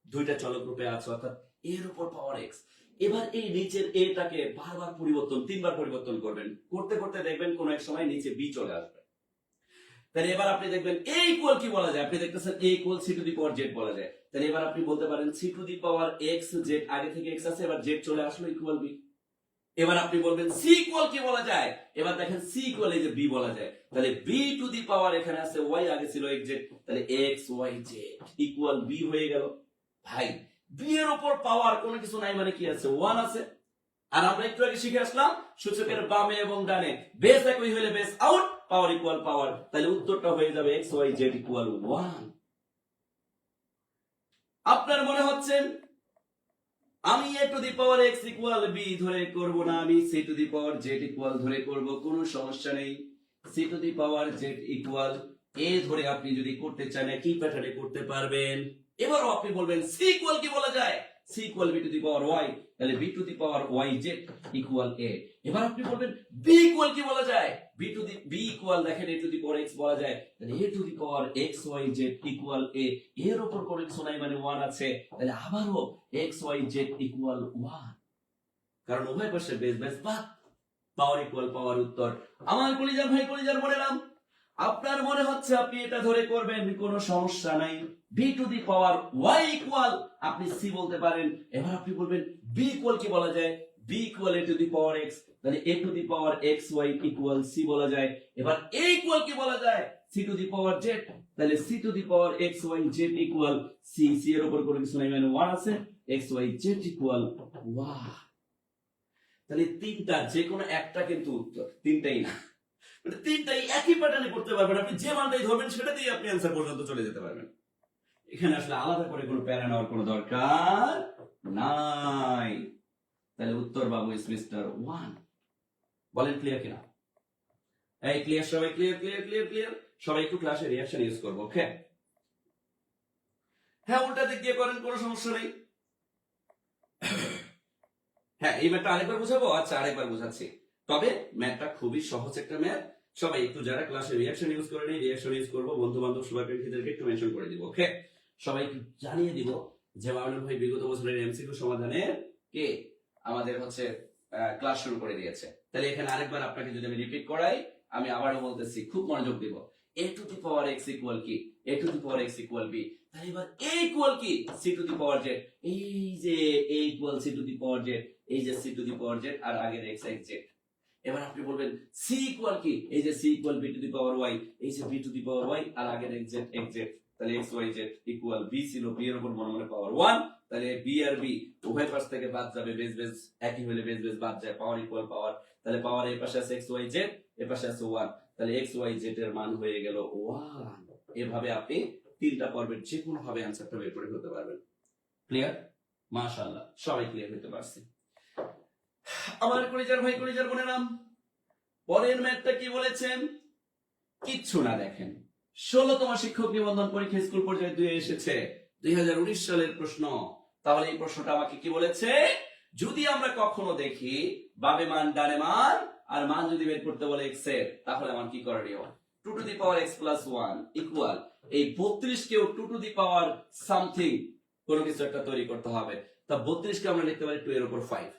2টা চলক রূপে আছে, অর্থাৎ এর উপর পাওয়ার x। এবার এই নিচের এটাকে বারবার পরিবর্তন, 3বার পরিবর্তন করবেন, করতে করতে দেখবেন কোন এক সময় নিচে b চলে আসবে। তাহলে এবার আপনি দেখবেন a ইকুয়াল কি বলা যায়, আপনি দেখতেছেন a equal c two the power z বলা যায়। তাহলে এবার আপনি বলতে পারেন c two the power x z, আগে থেকে x আছে, এবার z চলে আসলো, ইকুয়াল b। এবার আপনি বলবেন c ইকুয়াল কি বলা যায়, এবার দেখেন c ইকুয়াল এই যে b বলা যায়। তাহলে b টু দি পাওয়ার এখানে আছে y, আগে ছিল xz, তাহলে x y z equal b হয়ে গেল। ভাই b এর উপর পাওয়ার কোনো কিছু নাই মানে কি আছে, 1 আছে। আর আমরা একটু আগে শিখে আসলাম সূচকের বামে এবং ডানে বেস একই হলে বেস আউট, পাওয়ার ইকুয়াল পাওয়ার, তাহলে উত্তরটা হয়ে যাবে x y z ইকুয়াল 1। আপনার মনে হচ্ছে আমি a two the power x equal b ধরে করব না, আমি c two the power z equal ধরে করব, কোনো সমস্যা নেই। c two the power z equal a ধরে আপনি যদি করতে চান কি প্যাটার্নে করতে পারবেন। এবারও আপনি বলবেন c ইকুয়াল কি বলা যায়, c equal b two the power y, তাহলে b two the power y z equal a। এবার আপনি বলবেন b ইকুয়াল কি বলা যায়, b B to the B equal দেখেন A to the power X বলা যায়, তাহলে A to the power X Y Z equal A, এর উপর কোনো কিছু নাই মানে 1 আছে, তাহলে আবারও এক্স ওয়াই জেড ইকুয়াল 1, কারণ উভয় পাশে বেস বেস বাদ, পাওয়ার ইকুয়াল পাওয়ার। উত্তর আমার কলিজার ভাই কলিজার বলেলাম, আপনার মনে হচ্ছে আপনি এটা ধরে করবেন, কোনো সমস্যা নাই। B to the power Y equal আপনি সি বলতে পারেন। এবার আপনি বলবেন বি ইকুয়াল কি বলা যায়, B equal A to the power X, তাহলে A to the power X Y equal C বলা যায়। এবার এ ইকুয়াল কি বলা যায়, C to the power Z, তাহলে C to the power X Y Z equal C, C এর উপর কোনো কিছু নাই মানে 1 আছে, এক্স ওয়াই জেড ইকুয়াল 1। তাহলে তিনটা যে কোনো একটা কিন্তু উত্তর, তিনটাই না, মানে তিনটাই একই প্যাটার্নে করতে পারবেন, আপনি যে মানটাই ধরবেন সেটা দিয়ে আপনি অ্যান্সার পর্যন্ত চলে যেতে পারবেন। এখানে আসলে আলাদা করে কোনো প্যারা নেওয়ার কোনো দরকার নাই। তাহলে উত্তর বাবু ইজ মিস্টার 1। বলেন ক্লিয়ার কিনা? এই ক্লিয়ার সবাই? ক্লিয়ার ক্লিয়ার ক্লিয়ার ক্লিয়ার সবাই? একটু ক্লাসে রিঅ্যাকশন ইউজ করবো, ওকে? হ্যাঁ, উল্টা দিক দিয়ে করেন, কোনো সমস্যা নেই। হ্যাঁ, এই ম্যাথটা আরেকবার বুঝাবো? আচ্ছা, আরেকবার বুঝাচ্ছি। তবে ম্যাথটা খুবই সহজ একটা ম্যাথ, সবাই একটু যারা ক্লাসে রিঅ্যাকশন ইউজ করে নেই, রিঅ্যাকশন ইউজ করবো, বন্ধু বান্ধব শুভাকাঙ্ক্ষীদেরকে একটু মেনশন করে দিব, ওকে? সবাইকে জানিয়ে দিব যে মামুনুল ভাই বিগত বছরের এমসিকিউ সমাধানের কে আমাদের হচ্ছে ক্লাস শুরু করে দিয়েছে। তাহলে এখানে আরেকবার আপনাকে যদি আমি রিপিট করাই, আমি আবারও বলতেছি, খুব মনোযোগ দিব। A to the power X equal কি, A to the power X equal B, তাহলে এবার এ ইকুয়াল কি, C to the power Z, এই যে A equal C to the power Z, এই যে C to the power Z আর আগের এক্স এক্স জেড। এবার আপনি বলবেন সি ইকুয়াল কি, এই যে C equal B to the power Y, এই যে B to the power Y আর আগের এক্স জেড, তাহলে X Y Z equal B ছিল, বি এর উপর মনে মনে পাওয়ার 1, তাহলে বি আর বি উভয় পাশ থেকে বাদ যাবে, বেস বেস একই হলে বেস বেস বাদ যায়, পাওয়ার ইকুয়াল পাওয়ার, তাহলে পাওয়ার এই পাশে আছে এক্স ওয়াই জেড, এই পাশে আছে 1, তাহলে এক্স ওয়াই জেড এর মান হয়ে গেল 1। এভাবে আপনি তিনটা পর্বের যে কোনো ভাবে অ্যানসারটা বের করে ফেলতে পারবেন। ক্লিয়ার? মাশাআল্লাহ, সবাই ক্লিয়ার হতে পারছে। আমার কলিজার ভাই কলিজার বোনেরা, পরের ম্যাথটা কি বলেছেন? কিচ্ছু না, দেখেন 16তম শিক্ষক নিবন্ধন পরীক্ষা স্কুল পর্যায়ে 2 এসেছে, 2019 সালের প্রশ্ন। তাহলে এই প্রশ্নটা আমাকে কি বলেছে, যদি আমরা কখনো দেখি বামে মান ডানে মান আর মান যদি বের করতে বলে x এর, তাহলে আমার কি করণীয়? 2 two the power x plus 1 equal এই 32 কেও 2 টু দি পাওয়ার সামথিং কোনো কিছু একটা তৈরি করতে হবে। তা 32 কে আমরা লিখতে পারি 2 এর উপর 5।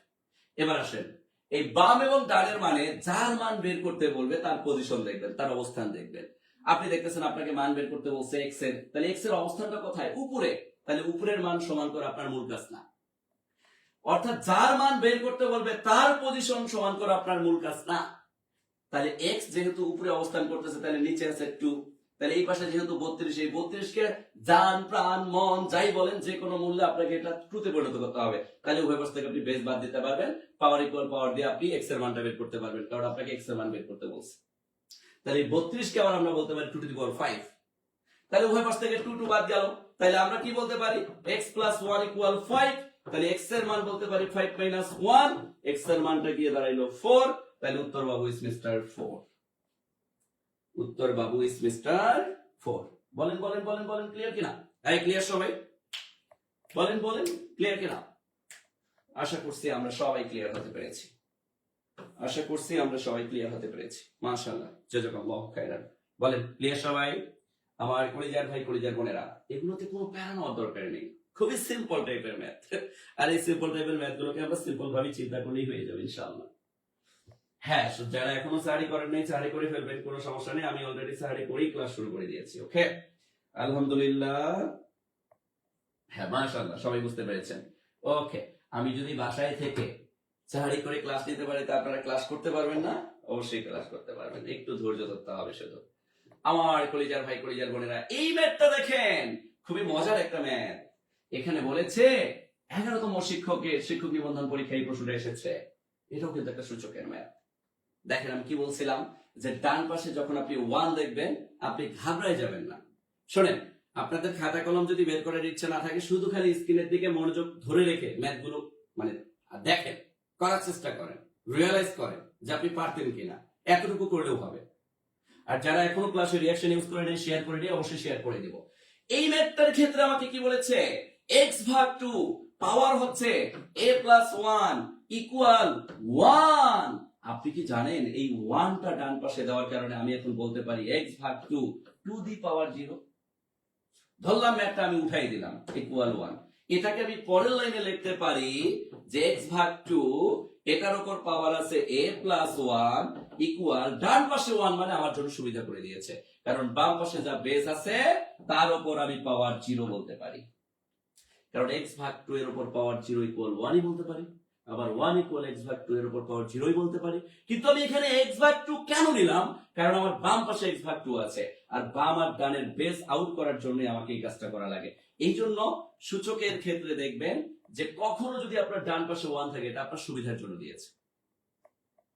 এবার আসেন, এই বাম এবং ডানের মানে যার মান বের করতে বলবে তার পজিশন দেখবেন, তার অবস্থান দেখবেন। আপনি দেখতেছেন আপনাকে মান বের করতে বলছে x এর, তাহলে x এর অবস্থানটা কোথায়? উপরে, তাহলে উপরের মান সমান করে আপনার মূল কাজ না, অর্থাৎ যার মান বের করতে বলবে তার পজিশন সমান করে আপনার মূল কাজ না। তাহলে x যেহেতু উপরে অবস্থান করতেছে, তাহলে নিচে আছে 2, তাহলে এই পাশে যেহেতু 32, এই 32 কে জান প্রাণ মন যাই বলেন যে কোনো মূল্যে আপনাকে এটা ট্রুতে পরিণত করতে হবে। তাহলে উভয় পাশ থেকে আপনি বেস বাদ দিতে পারবেন, পাওয়ার ইকুয়াল পাওয়ার দিয়ে আপনি x এর মানটা বের করতে পারবেন, কারণ আপনাকে x এর মান বের করতে বলছে। তাহলে 32 কে আবার আমরা বলতে পারি 2 টু দি পাওয়ার 5, তাহলে উভয় পাশ থেকে 2 বাদ গেল, তাহলে আমরা কি বলতে পারি, x প্লাস 1 ইকুয়াল 5, তাহলে x এর মান বলতে পারি 5 মাইনাস 1, x এর মানটা গিয়ে দাঁড়াইলো 4, তাহলে উত্তর বাবু ইজ মিস্টার 4। উত্তর বাবু ইজ মিস্টার 4। বলেন বলেন বলেন বলেন ক্লিয়ার কিনা? এই ক্লিয়ার সবাই? বলেন বলেন ক্লিয়ার কিনা? আশা করছি আমরা সবাই ক্লিয়ার হতে পেরেছি, আশা করছি আমরা সবাই ক্লিয়ার হতে পেরেছি। মাশাআল্লাহ, জাযাকাল্লাহু খাইরান। বলেন ক্লিয়ার সবাই? আমার কলিজার ভাই কলিজার বোনেরা, এগুলোতে কোনো প্যারা নেওয়ার দরকার নেই, খুবই সিম্পল টাইপের ম্যাথ। আর এই সিম্পল টাইপের ম্যাথ গুলোকে আমরা সিম্পল ভাবে চিন্তা করলেই হয়ে যাবে ইনশাআল্লাহ। হ্যাঁ, যারা এখনো সাহারি করেন নাই সাহারি করে ফেলবেন, কোনো সমস্যা নেই, আমি অলরেডি সাহারি করেই ক্লাস শুরু করে দিয়েছি, ওকে? আলহামদুলিল্লাহ। হ্যাঁ, মাশাআল্লাহ, সবাই বুঝতে পেরেছেন, ওকে? আমি যদি বাসায় থেকে সাহারি করে ক্লাস নিতে পারি তা আপনারা ক্লাস করতে পারবেন না? অবশ্যই ক্লাস করতে পারবেন, একটু ধৈর্য ধরতে হবে শুধু। আমার কলিজার ভাই কলিজার বোনেরা, এই ম্যাথটা দেখেন, খুবই মজার একটা ম্যাথ। এখানে বলেছে 11তম শিক্ষক নিবন্ধন পরীক্ষায় এই প্রশ্নটা এসেছে, এটাও কিন্তু একটা সূচকের ম্যাথ। দেখেন আমি কি বলছিলাম, যে ডান পাশে যখন আপনি 1 দেখবেন আপনি ঘাবড়ায় যাবেন না। শোনেন, আপনাদের খাতা কলম যদি বের করার ইচ্ছা না থাকে, শুধু খালি স্ক্রিনের দিকে মনোযোগ ধরে রেখে ম্যাথগুলো মানে দেখেন, করার চেষ্টা করেন, রিয়েলাইজ করেন যে আপনি পারতেন কিনা, এতটুকু করলেও হবে। আর যারা এখনো ক্লাসে রিঅ্যাকশন ইউজ করে নেই, শেয়ার করে দিয়ে অবশ্যই শেয়ার করে দিব। এই ম্যাথটার ক্ষেত্রে আমাকে কি বলেছে, x ভাগ 2 পাওয়ার হচ্ছে a প্লাস 1 ইকুয়াল 1, আপনি কি জানেন এই ওয়ানটা ডান পাশে দেওয়ার কারণে আমি এখন বলতে পারি এক্স ভাগ টু টু দি পাওয়ার 0। ধরলাম ম্যাথটা আমি উঠাই দিলাম ইকুয়াল 1। এটাকে আমি পরের লাইনে লিখতে পারি যে এক্স ভাগ টু এটার উপর পাওয়ার আছে a প্লাস 1 ইকুয়াল ডান পাশে 1 মানে আমার জন্য সুবিধা করে দিয়েছে, কারণ বাম পাশে যা বেস আছে তার উপর আমি পাওয়ার 0 বলতে পারি, কারণ x ভাগ 2 এর উপর পাওয়ার 0 ইকুয়াল 1ই বলতে পারি, আবার 1 ইকুয়াল x ভাগ 2 এর উপর পাওয়ার 0ই বলতে পারি। কিন্তু আমি এখানে x ভাগ 2 কেন নিলাম? কারণ আমার বাম পাশে x ভাগ 2 আছে, আর বাম আর ডানের বেস আউট করার জন্য আমাকে এই কাজটা করা লাগে। এই জন্য সূচকের ক্ষেত্রে দেখবেন যে কখনো যদি আপনার ডান পাশে 1 থাকে এটা আপনার সুবিধার জন্য দিয়েছে,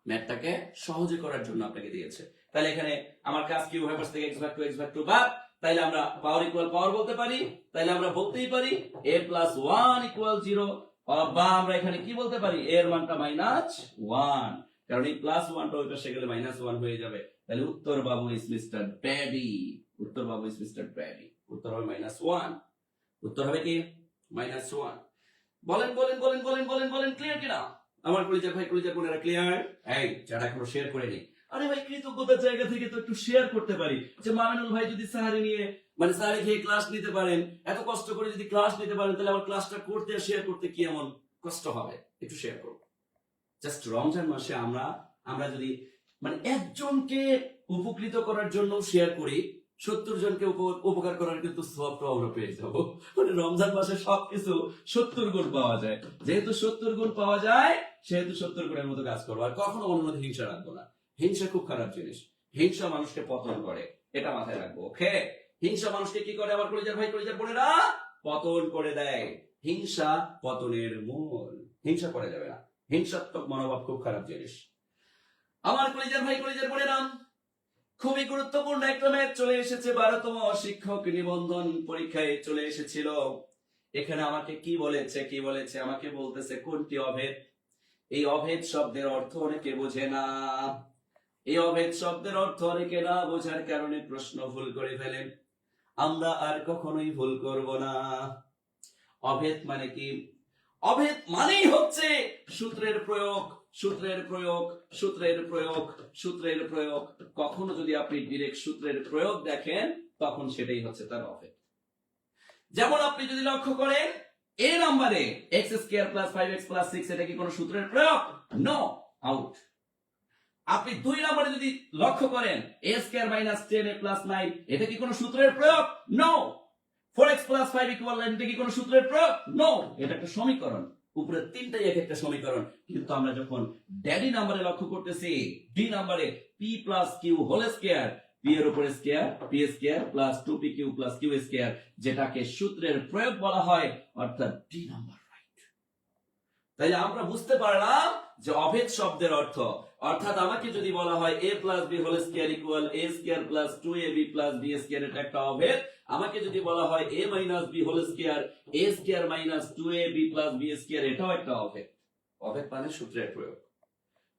ম্যাথটাকে সহজে করার জন্য আপনাকে দিয়েছে। তাহলে এখানে আমার কাজ কি, উভয় পাশ থেকে x ভাগ 2 বাদ, তাইলে আমরা পাওয়ার ইকুয়াল পাওয়ার বলতে পারি, তাইলে আমরা বলতেই পারি a প্লাস 1 ইকুয়াল 0, বা আমরা এখানে কি বলতে পারি a এর মানটা মাইনাস 1, কারণ এই প্লাস 1টা ওই পাশে গেলে মাইনাস 1 হয়ে যাবে। তাহলে উত্তর বাবু ইজ মিস্টার ব্যাডি, উত্তর বাবু ইজ মিস্টার ব্যাডি, উত্তর হবে মাইনাস 1, উত্তর হবে কি মাইনাস 1। বলেন বলেন বলেন বলেন বলেন বলেন ক্লিয়ার কিনা আমার কলিজার ভাই কলিজার বোনেরা? ক্লিয়ার? এই যারা এখনো শেয়ার করেনি, আরে ভাই কৃতজ্ঞতার জায়গা থেকে তো একটু শেয়ার করতে পারি, যে মামিনুল ভাই যদি সাহারি নিয়ে মানে সাহারি খেয়ে ক্লাস নিতে পারেন, এত কষ্ট করে যদি ক্লাস নিতে পারেন, তাহলে আমার ক্লাসটা করতে আর শেয়ার করতে কি এমন কষ্ট হবে? একটু শেয়ার করুন। জাস্ট রমজান মাসে আমরা যদি মানে একজনকে উপকৃত করার জন্য শেয়ার করি, 70 জনকে উপকার করার কিন্তু সবটা আমরা পেয়ে যাবো। মানে রমজান মাসে সবকিছু 70 গুণ পাওয়া যায়, যেহেতু 70 গুণ পাওয়া যায় সেহেতু 70 গুণের মতো কাজ করবো, আর কখনো অন্য হিংসা রাখবো না। হিংসা খুব খারাপ জিনিস, হিংসা মানুষকে পতন করে, এটা মাথায় রাখবো। ওকে, হিংসা মানুষকে কি করে আমার কলিজার ভাই কলিজার বোনেরা? পতন করে দেয়। হিংসা পতনের মূল, হিংসা করা যাবে না। হিংসাত্মক মনোভাব খুব খারাপ জিনিস। আমার কলিজার ভাই কলিজার বোনেরা, খুবই গুরুত্বপূর্ণ একটা ম্যাচ চলে এসেছে, 12তম শিক্ষক নিবন্ধন পরীক্ষায় চলে এসেছিল। এখানে আমাকে কি বলেছে আমাকে বলতেছে কোনটি অভেদ। এই অভেদ শব্দের অর্থ অনেকে বোঝে না, এই অভেদ শব্দের অর্থ অনেকে না বোঝার কারণে প্রশ্ন ভুল করে ফেলেন। আমরা আর কখনোই ভুল করব না। অভেদ মানে কি? অভেদ মানেই হচ্ছে সূত্রের প্রয়োগ, সূত্রের প্রয়োগ, সূত্রের প্রয়োগ, সূত্রের প্রয়োগ। কখনো যদি আপনি ডিরেক্ট সূত্রের প্রয়োগ দেখেন তখন সেটাই হচ্ছে তার অভেদ। যেমন আপনি যদি লক্ষ্য করেন a নম্বরে x square plus 5x plus 6, এটা কি কোনো সূত্রের প্রয়োগ? No, out. আপনি 2 নম্বরে যদি লক্ষ্য করেন a square minus 10a plus 9, এটা কি কোনো সূত্রের প্রয়োগ? নো। 4x প্লাস 5 ইকুয়াল 9, এটা কি কোনো সূত্রের প্রয়োগ? নো, এটা একটা সমীকরণ। উপরে তিনটাই এক একটা সমীকরণ। কিন্তু আমরা যখন ড্যাডি নম্বরে লক্ষ্য করতেছি, ডি নম্বরে p plus Q whole square, p এর উপরে square, p square plus 2pq plus q square, যেটাকে সূত্রের প্রয়োগ বলা হয়, অর্থাৎ ডি নাম্বার রাইট। তাইলে আমরা বুঝতে পারলাম যে অভেদ শব্দের অর্থ, অর্থাৎ আমাকে যদি বলা হয় a plus b whole square equal a square plus 2ab plus b square, এটা একটা অভেদ। আমাকে যদি বলা হয় a minus b whole square a square minus 2ab plus b square, এটাও একটা অভেদ। অভেদ মানে সূত্রের প্রয়োগ।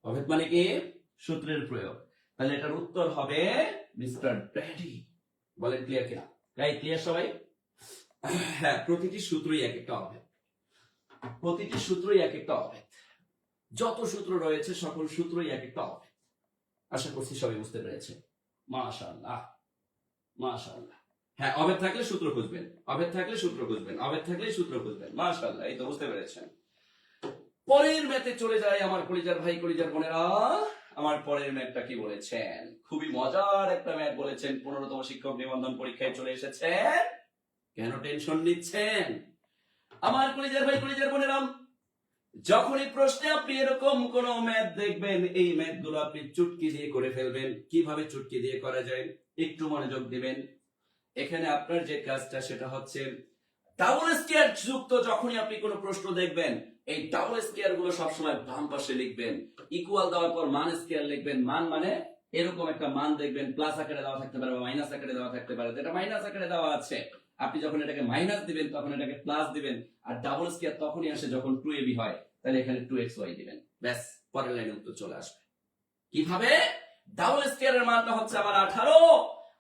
অভেদ মানে কি? সূত্রের প্রয়োগ। তাহলে এটার উত্তর হবে মিস্টার ব্র্যাডি। বলেন ক্লিয়ার কিনা? গাই ক্লিয়ার সবাই? হ্যাঁ, প্রতিটি সূত্রই এক একটা অভেদ, প্রতিটি সূত্রই এক একটা অভেদ। যত সূত্র রয়েছে সকল সূত্রই এক একটা অভেদ। আশা করছি সবাই বুঝতে পেরেছে। মাশাআল্লাহ, মাশাআল্লাহ। হ্যাঁ, অভেদ থাকলে সূত্র খুঁজবেন, অভেদ থাকলে সূত্র খুঁজবেন, অভেদ থাকলে সূত্র খুঁজবেন। মাশাআল্লাহ, এই তো বুঝতে পেরেছেন। পরের ম্যাথে চলে যায় আমার কলিজার ভাই কলিজার বোনেরা। আমার পরের ম্যাথটা কি বলেছেন? খুবই মজার একটা ম্যাথ বলেছেন। 15তম শিক্ষক নিবন্ধন পরীক্ষায় চলে এসেছেন। কেন টেনশন নিচ্ছেন আমার কলিজার ভাই কলিজার বোনেরা? যখনই প্রশ্নে আপনি এরকম কোন ম্যাথ দেখবেন, এই ম্যাথগুলো আপনি চুটকি দিয়ে করে ফেলবেন। কিভাবে চুটকি দিয়ে করা যায় একটু মনোযোগ দিবেন। এখানে আপনার যে কাজটা সেটা হচ্ছে ডাবল স্কয়ার যুক্ত যখনই আপনি কোনো প্রশ্ন দেখবেন, এই ডাবল স্কয়ার গুলো সবসময় বাম পাশে লিখবেন। ইকুয়াল দেওয়ার পর মান স্কয়ার লিখবেন। মান মানে এরকম একটা মান দেখবেন, প্লাস আকারে দেওয়া থাকতে পারে বা মাইনাস আকারে দেওয়া থাকতে পারে। এটা মাইনাস আকারে দেওয়া আছে, আপনি যখন এটাকে মাইনাস দিবেন তখন এটাকে প্লাস দিবেন। আর ডাবল স্কয়ার তখনই আসে যখন 2ab হয়, তাহলে এখানে 2xy দিবেন। ব্যাস, পরের লাইনে উত্তর চলে আসবে। কিভাবে? ডাবল স্কয়ার এর মানটা হচ্ছে আমার 18,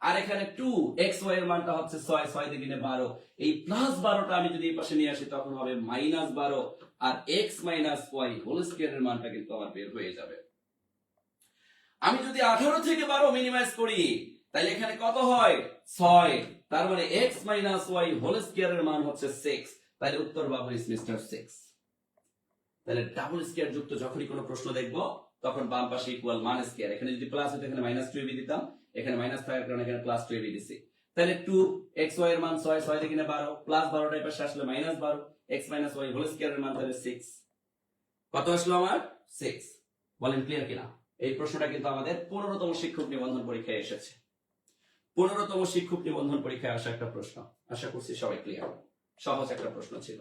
আর এখানে 2xy এর মানটা হচ্ছে 6, 6 দ্বিগুণে 12। এই প্লাস 12টা আমি যদি এই পাশে নিয়ে আসি তখন হবে মাইনাস 12, আর x minus y whole square এর মানটা কিন্তু আমার বের হয়ে যাবে। আমি যদি 18 থেকে 12 মিনিমাইজ করি তাহলে এখানে কত হয় 6, তার মানে x মাইনাস ওয়াই হোল স্কয়ারের মান হচ্ছে 6, তাহলে উত্তর পাবো ইজ মিস্টার 6। তাহলে ডাবল স্কয়ার যুক্ত যখনই কোনো প্রশ্ন দেখবো তখন বাম পাশে ইকুয়াল মান স্কয়ার, এখানে যদি প্লাস হতো এখানে মাইনাস 2ab দিতাম, এখানে মাইনাস থাকার কারণে এখানে প্লাস 2ab দিছি। তাহলে 2xy এর মান 6, 6 থেকে 12 প্লাস 12 টার পাশে আসলে minus 12, x minus Y whole স্কয়ারের মান তাহলে 6। কত আসলো আমার 6। বলেন ক্লিয়ার কিনা? এই প্রশ্নটা কিন্তু আমাদের 15তম শিক্ষক নিবন্ধন পরীক্ষায় এসেছে। 15তম শিক্ষক নিবন্ধন পরীক্ষায় আসা একটা প্রশ্ন, আশা করছি সবাই ক্লিয়ার। সহজ একটা প্রশ্ন ছিল।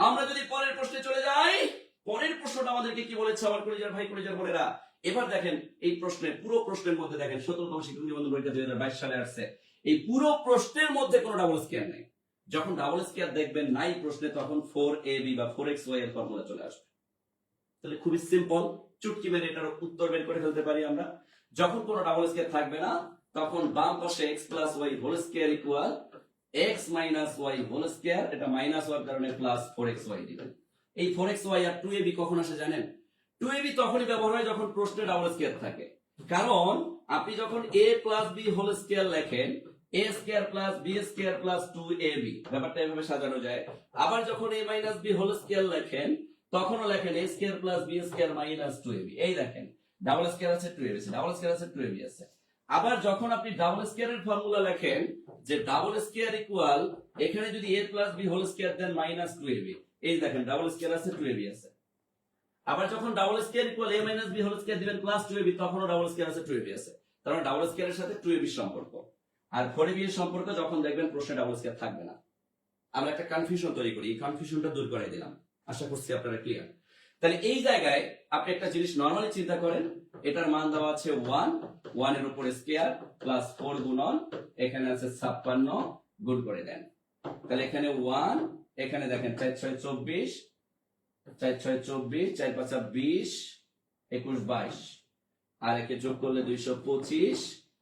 আমরা যদি পরের প্রশ্নে চলে যাই, পরের প্রশ্নটা আমাদেরকে কি বলেছে আমার কলিজার ভাই কলিজার বোনেরা? এবার দেখেন এই প্রশ্নে, পুরো প্রশ্নের মধ্যে দেখেন 17তম শিক্ষক নিবন্ধন পরীক্ষা 2022 সালে আসছে, এই পুরো প্রশ্নের মধ্যে কোনো ডাবল স্কয়ার নেই। যখন ডাবল স্কয়ার দেখবেন নাই প্রশ্নে তখন 4ab বা 4xy এর ফর্মুলা চলে আসবে। তাহলে খুবই সিম্পল, চুটকি মেরে এটার উত্তর বের করে ফেলতে পারি আমরা। যখন কোনো ডাবল স্কয়ার থাকবে না তখন বাম পাশে x plus Y whole square equal x minus Y whole square, এটা মাইনাস হওয়ার কারণে প্লাস 4xy দিবেন। এই 4xy আর 2ab কখন আসে জানেন? 2ab তখনই ব্যবহার হয় যখন প্রশ্নে ডাবল স্কয়ার থাকে। কারণ আপনি যখন a plus b whole square লেখেন, a square plus b square plus 2ab, ব্যাপারটা এভাবে সাজানো যায়। আবার যখন a minus b whole square লেখেন তখনও লেখেন a square plus b square minus 2ab। এই দেখেন ডাবল স্কয়ার আছে 2ab আছে, ডাবল স্কয়ার আছে 2ab আছে। আবার যখন আপনি ডাবল স্কয়ারের ফর্মুলা লেখেন যে ডাবল স্কয়ার ইকুয়াল, এখানে যদি a plus b whole square then minus 2ab, এই দেখেন ডাবল স্কয়ার আছে 2ab আছে। আবার যখন double square equal a minus b whole square দিবেন প্লাস 2ab, তখনও ডাবল স্কয়ার আছে 2ab আছে। তার মানে ডাবল স্কয়ারের সাথে 2ab এর সম্পর্ক। আর 4ab এর সম্পর্ক যখন দেখবেন প্রশ্নে ডাবল স্কয়ার থাকবে না। আমরা একটা কনফিউশন তৈরি করি, এই কনফিউশনটা দূর করে দিলাম। আশা করছি আপনারা ক্লিয়ার। তাহলে এই জায়গায় আপনি একটা জিনিস নরমালি চিন্তা করেন, এটার মান দেওয়া আছে 1, 1 এর উপরে স্কয়ার প্লাস 4 গুণন এখানে আছে 56 গুণ করে দেন। তাহলে এখানে 1, এখানে দেখেন 4 6 24, 4 6 24, 4 5 20, 21 22, আর একে যোগ করলে 225।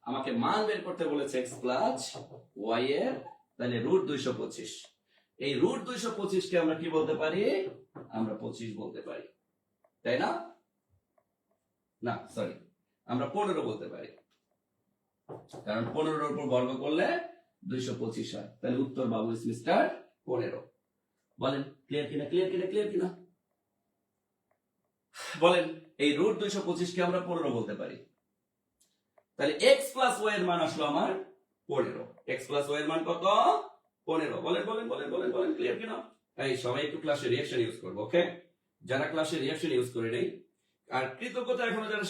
আমাকে মান বের করতে বলেছে x প্লাস y এর, তাহলে রুট 225। এই রুট 225 কে আমরা কি বলতে পারি? আমরা 25 বলতে পারি, তাই না? না সরি, আমরা 15 বলতে পারি, কারণ 15 এর উপর বর্গ করলে 225 হয়। তাহলে উত্তর বাবু ইজ মিস্টার 15। বলেন ক্লিয়ার কিনা? ক্লিয়ার কিনা? ক্লিয়ার কিনা? বলেন এই রুট 225 কে আমরা 15 বলতে পারি। তাহলে x প্লাস y এর মান আসলো আমার 15। x প্লাস y এর মান কত? 15। বলেন বলেন বলেন বলেন বলেন ক্লিয়ার কিনা? এই সবাই একটু ক্লাসে রিঅ্যাকশন ইউজ করবো, ওকে? যারা ক্লাসে রিঅ্যাকশন ইউজ করে নেই, আর কৃতজ্ঞতা এখনো যারা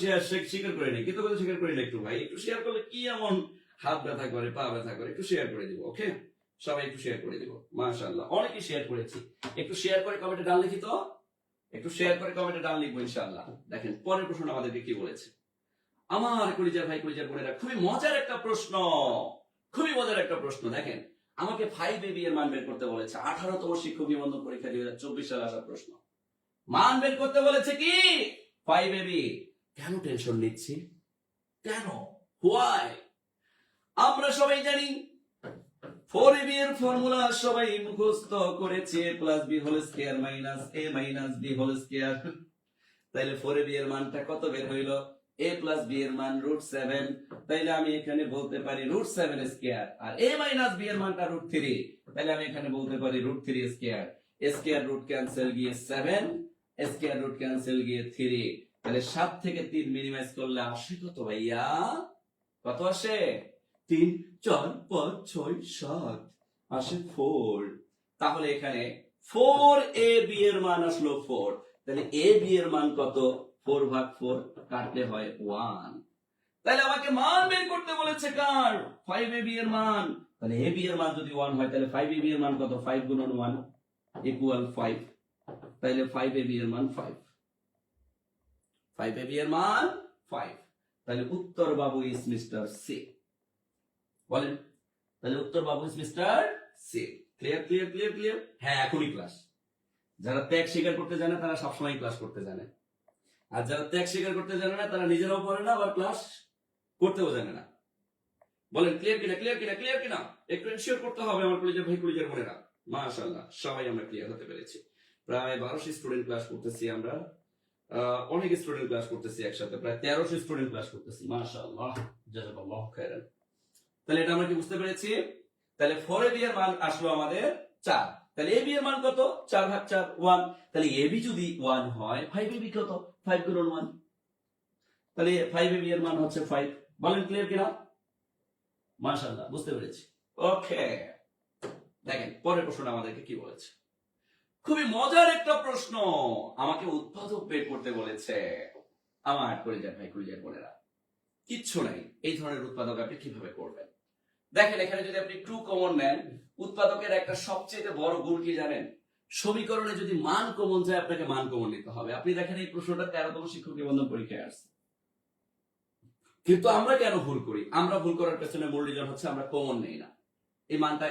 স্বীকার করে নেই, কৃতজ্ঞতা স্বীকার করে নেই, একটু ভাই একটু শেয়ার করলে কি এমন হাত ব্যথা করে, পা ব্যথা করে, একটু শেয়ার করে দিব, ওকে? সবাই একটু শেয়ার করে দিব। মাশাআল্লাহ, অনেকে শেয়ার করেছি। একটু শেয়ার করে কমেন্টে ডান লিখি তো, একটু শেয়ার করে কমেন্টে ডান লিখবো ইনশাআল্লাহ। দেখেন পরের প্রশ্ন আমাদেরকে কি বলেছে আমার কলিজার ভাই কলিজার বোনেরা। খুবই মজার একটা প্রশ্ন, খুবই মজার একটা প্রশ্ন। দেখেন আমাকে 5ab এর মান বের করতে বলেছে। 18তম শিক্ষক নিবন্ধন পরীক্ষা 2024 সালে আসা প্রশ্ন। মান বের করতে বলেছে কি 5ab। কেন টেনশন নিচ্ছি? কেন? হোয়াই? আমরা সবাই জানি 4ab এর ফর্মুলা সবাই মুখস্থ করেছে, plus b whole square minus a minus b whole square. তাইলে 4ab এর মানটা কত বের হইল? a প্লাস b এর মান √7। তাইলে আমি এখানে বলতে পারি √7 স্কয়ার, আর a মাইনাস b এর মানটা √3। তাইলে আমি এখানে বলতে পারি √3 স্কয়ার। স্কয়ার রুট ক্যান্সেল গিয়ে 7, স্কয়ার রুট ক্যান্সেল গিয়ে 3। তাহলে 7 থেকে 3 মিনিমাইজ করলে আসে কত ভাইয়া? কত আসে? 3 4 5 6 7, আসে 4। তাহলে এখানে 4ab এর মান আসলো 4। তাহলে ab এর মান কত? 4 ভাগ 4 কাটলে হয় 1। তাহলে আমাকে মান বের করতে বলেছে কার? 5ab এর মান। তাহলে ab এর মান যদি 1 হয় তাহলে 5ab এর মান কত? 5 গুণন 1 ইকুয়াল 5। তাহলে 5ab এর মান 5। 5ab এর মান 5। তাহলে উত্তর বাবু ইজ মিস্টার সি। বলেন তাহলে উত্তর বাবু is mister C. Clear clear clear clear? হ্যাঁ এখনই ক্লাস। যারা ত্যাগ স্বীকার করতে জানে তারা সবসময় ক্লাস করতে জানে, আর যারা ত্যাগ স্বীকার করতে জানে না তারা নিজেরাও পড়ে না, আবার ক্লাস করতেও জানে না। বলেন ক্লিয়ার কিনা? ক্লিয়ার কিনা? ক্লিয়ার কিনা? একটু এনশিওর করতে হবে আমার কলেজের ভাই কলেজের বোনেরা। মাশাআল্লাহ সবাই আমরা ক্লিয়ার হতে পেরেছি। প্রায় 1200 স্টুডেন্ট ক্লাস করতেছি আমরা। অনেক স্টুডেন্ট ক্লাস করতেছি একসাথে, প্রায় 1300 স্টুডেন্ট ক্লাস করতেছি, মাশাআল্লাহ, জাযাকাল্লাহু খাইরান। তাহলে এটা আমরা কি বুঝতে পেরেছি? তাহলে 4ab এর মান আসলো আমাদের 4। তাহলে ab এর মান কত? 4/4 1। তাহলে ab যদি 1 হয় 5ab কত? 5 গুণন 1। তাহলে 5ab এর মান হচ্ছে 5। বলেন ক্লিয়ার কিনা? মাশাআল্লাহ, বুঝতে পেরেছি। ওকে, দেখেন পরের প্রশ্নটা আমাদেরকে কি বলেছে। খুবই মজার একটা প্রশ্ন, আমাকে উৎপাদক বের করতে বলেছে। আমার কলিজার ভাই কলিজার বোনেরা, কিচ্ছু নাই, এই ধরনের উৎপাদক আপনি কিভাবে করবেন? দেখেন এখানে যদি আপনি 2 কমন নেন, উৎপাদকের একটা সবচেয়ে বড় গুণ কি জানেন? সমীকরণে যদি মান কমন যায় আপনাকে মান কমন নিতে হবে। আপনি দেখেন এই প্রশ্নটা 13তম শিক্ষক নিবন্ধন পরীক্ষায় আসছে, কিন্তু আমরা কেন ভুল করি? আমরা ভুল করার পেছনে মূল রিজন হচ্ছে আমরা কমন নেই না। এই মানটা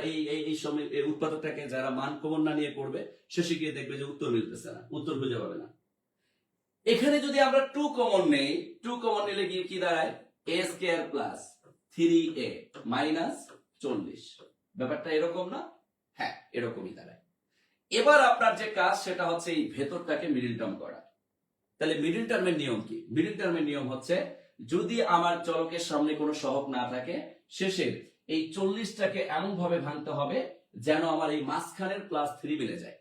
এই সময় এই উৎপাদকটাকে যারা মান কমন না নিয়ে করবে শেষে গিয়ে দেখবে যে উত্তর মিলতেছে না, উত্তর খুঁজে পাবে না। এখানে যদি আমরা 2 কমন নেই, 2 কমন নিলে গিয়ে কি দাঁড়ায়? a square plus 3a minus 40। ব্যাপারটা এরকম না? হ্যাঁ, এরকমই দাঁড়ায়। এবার আপনার যে কাজ সেটা হচ্ছে এই ভেতরটাকে মিডল টার্ম করা। তাহলে মিডল টার্মের নিয়ম কি? মিডল টার্মের নিয়ম হচ্ছে যদি আমার চলকের সামনে কোনো সহগ না থাকে, শেষের এই 40টাকে এমন ভাবে ভাঙতে হবে যেন আমার এই মাঝখানের +3 মিলে যায়।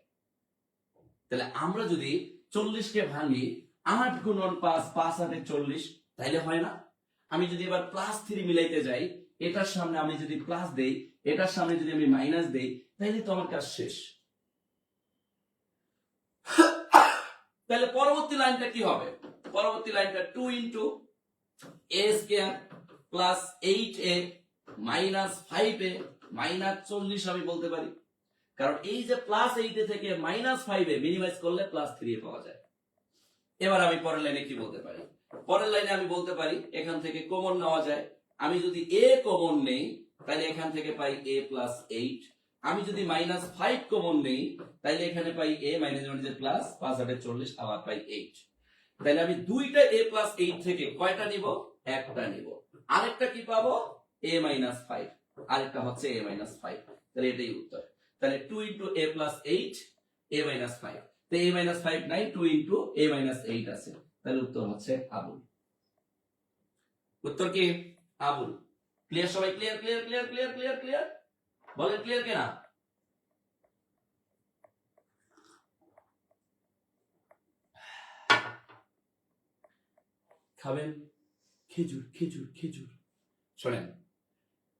তাহলে আমরা যদি 40কে ভাঙি 8 গুণন 5, 5 8 40, তাইলে হয় না? আমি যদি এবার +3 মিলাইতে যাই, এটার সামনে আমি যদি প্লাস দেই, এটার সামনে যদি আমি মাইনাস দেই, তাইলে তো আমার কাজ শেষ। তাহলে পরবর্তী লাইনটা কি হবে? পরবর্তী লাইনটা 2 into a square plus 8a minus 5a minus 40 আমি বলতে পারি, কারণ এই যে +8a থেকে -5a মিনিমাইজ করলে +3a পাওয়া যায়। এবার আমি পরের লাইনে কি বলতে পারি? পরের লাইনে আমি বলতে পারি এখান থেকে কমন নেওয়া যায়। আমি যদি a কমন নেই তাহলে এখান থেকে পাই a প্লাস 8। আমি যদি -5 কমন নেই তাহলে এখানে পাই a মাইনাস প্লাস 5 8 40 আবার পাই 8। তাহলে আমি দুইটা a প্লাস 8 থেকে কয়টা নিব? একটা নিব। আরেকটা কি পাবো? a মাইনাস 5, আরেকটা হচ্ছে a মাইনাস 5। তাহলে এটাই উত্তর। তাহলে 2 into a plus 8 a minus 5। তো a মাইনাস 5 নাই, 2 ইনটু a মাইনাস 8 আছে। তাহলে উত্তর হচ্ছে আবুল। উত্তর কি? আবুল। ক্লিয়ার সবাই? Clear clear clear clear clear clear বলেন ক্লিয়ার কিনা? খাবেন খেজুর খেজুর খেজুর। শোনেন,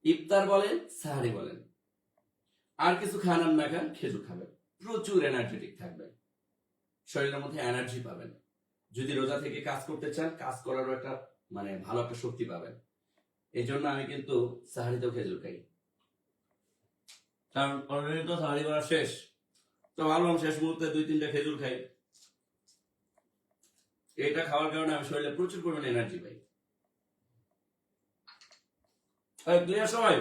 ইফতার বলেন সাহারি বলেন আর কিছু খান আর না খান, খেজুর খাবেন, প্রচুর এনার্জেটিক থাকবেন, শরীরের মধ্যে এনার্জি পাবেন। যদি রোজা থেকে কাজ করতে চান, কাজ করারও একটা ভালো একটা শক্তি পাবেন। এই জন্য আমি কিন্তু সাহারিতেও খেজুর খাই, কারণ অলরেডি তো সাহারি করা শেষ, তো ভাবলাম শেষ মুহূর্তে 2-3টা খেজুর খাই। এটা খাওয়ার কারণে আমি শরীরে প্রচুর পরিমাণে এনার্জি পাই। ক্লিয়ার সবাই?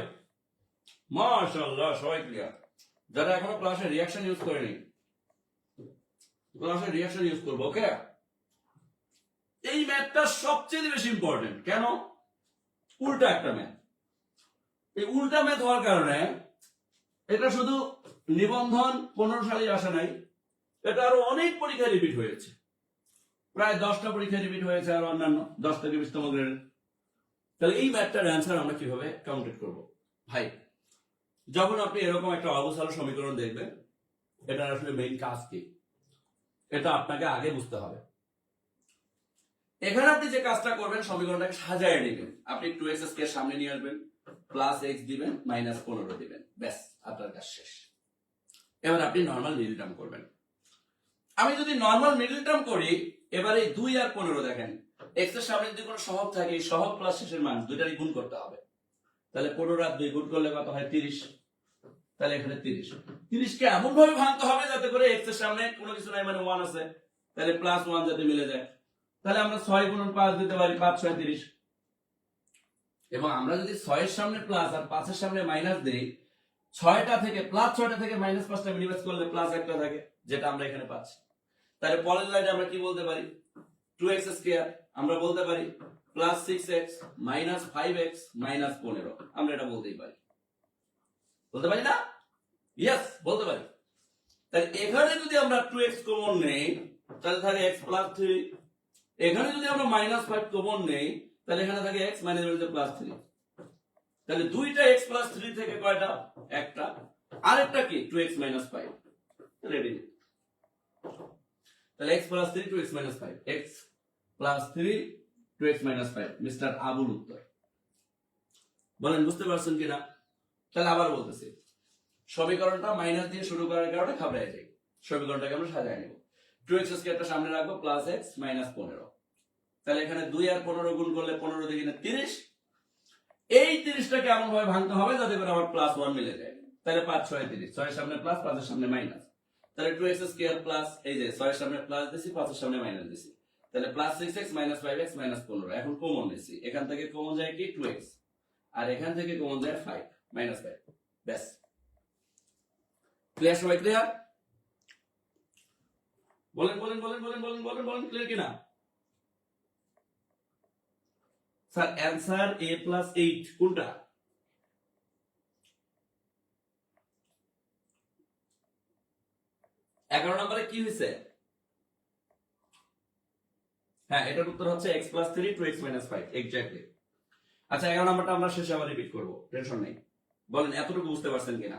মাশাআল্লাহ, সবাই ক্লিয়ার। যারা এখনো ক্লাসে রিঅ্যাকশন ইউজ করেনি, ক্লাসে রিঅ্যাকশন ইউজ করবো। ওকে, এই ম্যাথটা সবচেয়ে বেশি ইম্পর্টেন্ট। কেন? উল্টা একটা ম্যাথ। এই উল্টা ম্যাথ হওয়ার কারণে এটা শুধু নিবন্ধন 15 সালে আসা নাই, এটা আরো অনেক পরীক্ষা রিপিট হয়েছে, প্রায় 10টা পরীক্ষা রিপিট হয়েছে, আর অন্যান্য 10 থেকে 20তম গ্রেডের। তাহলে এই ম্যাথটার অ্যান্সার আমরা কিভাবে কাউন্টেড করব? ভাই, যখন আপনি এরকম একটা অবসাল সমীকরণ দেখবেন, এটা আসলে মেইন কাজ কি এটা আপনাকে আগে বুঝতে হবে। এখানে আপনি যে কাজটা করবেন, সমীকরণটাকে সাজায় নেবেন। আপনি 2x কে সামনে নিয়ে আসবেন, প্লাস x দিবেন, মাইনাস 15 দিবেন, ব্যাস আপনার কাজ শেষ। এবার আপনি নরমাল মিডল টার্ম করবেন। আমি যদি নরমাল মিডল টার্ম করি, এবারে 2 আর 15 দেখেন, x এর সামনে যদি কোনো সহগ থাকে, সহগ প্লাস শেষের মান দুইটারই গুণ করতে হবে। তাহলে 15 আর 2 গুণ করলে কত হয়? 30। তাহলে এখানে 30 কে এমন ভাবে ভাঙতে হবে যাতে করে x এর সামনে কোনো কিছু নাই, 1 আছে, তাহলে +1 যাতে মিলে যায়। তাহলে আমরা 6 গুণন 5 দিতে পারি, 5 6 30। এবং আমরা যদি 6 এর সামনে প্লাস আর 5 এর সামনে মাইনাস দেই, 6টা থেকে -5টা মিনিমাইজ করলে +1টা থাকে, যেটা আমরা এখানে পাচ্ছি। তাহলে পরের লাইনে আমরা কি বলতে পারি? 2x স্কয়ার আমরা বলতে পারি +6x -5x -15, আমরা এটা বলতেই পারি। বলতে পারি না? ইয়েস, বলতে পারি। তাহলে এখানে যদি আমরা 2x কমন নেই, তাহলে থাকে x + 3 এখানে যদি আমরা -5 কমন নেই তাহলে এখানে থাকে x -3, তাহলে দুইটা x + 3 থেকে কয়টা? একটা। আরেকটা কি 2x - 5, রেডি। তাহলে x + 3 2x - 5, x + 3 2x - 5, mister Abul উত্তর। বলেন বুঝতে পারছেন কিনা? তাহলে আবার বলতেছি, সমীকরণটা মাইনাস দিয়ে শুরু করার কারণে ঘাবড়ে যাই। সমীকরণটাকে আমরা সাজায় নেব। 2x স্কয়ারটা সামনে রাখবো, প্লাস x মাইনাস 15। তাহলে এখানে 2 আর 15 গুণ করলে 15 দিয়ে 30। এই 30টাকে এমন ভাবে ভাঙতে হবে যাতে করে আমার প্লাস 1 মিলে যায়। তাহলে 5 6 30, 6 এর সামনে প্লাস, 5 এর সামনে মাইনাস। তাহলে 2x স্কয়ার প্লাস, এই যে 6 এর সামনে প্লাস দিছি, 5 এর সামনে মাইনাস দিছি। তাহলে plus 6x minus 5x minus 15। এখন কমন নিছি, এখান থেকে কমন যায় কি 2x, আর এখান থেকে কমন যায় 5 -5। ব্যাস, ক্লিয়ার? সবাই ক্লিয়ার? বলেন বলেন বলেন বলেন বলেন বলেন বলেন, ক্লিয়ার কিনা? স্যার অ্যানসার a + 8 কোনটা? এগারো নম্বরে কি হয়েছে? হ্যাঁ, এটার উত্তর হচ্ছে x + 3 2x - 5, এক্স্যাক্টলি। আচ্ছা, 11 নম্বরটা আমরা শেষে আবার রিপিট করব, টেনশন নেই। বলেন এতটুকু বুঝতে পারছেন কিনা?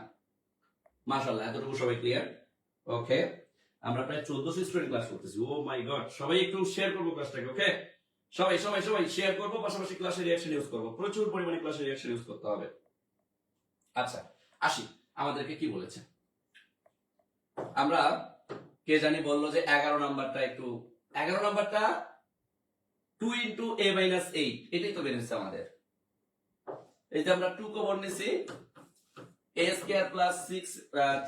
মাশাআল্লাহ, এতটুকু সবাই ক্লিয়ার। ওকে, আমরা প্রায় 1400 স্টুডেন্ট ক্লাস করতেছি। ও মাই গড, সবাই একটু শেয়ার করবো ক্লাসটাকে। ওকে, সবাই সবাই সবাই শেয়ার করবো, পাশাপাশি ক্লাসের রিঅ্যাকশন ইউজ করবো, প্রচুর পরিমাণে ক্লাসের রিঅ্যাকশন ইউজ করতে হবে। আচ্ছা আসি, আমাদেরকে কি বলেছে? আমরা কে জানি বললো যে 11 নাম্বারটা একটু, 11 নাম্বারটা 2 × a - 8, এটাই তো বেরিয়েছে আমাদের। এই যে আমরা 2 কমন নিছি, a² + 6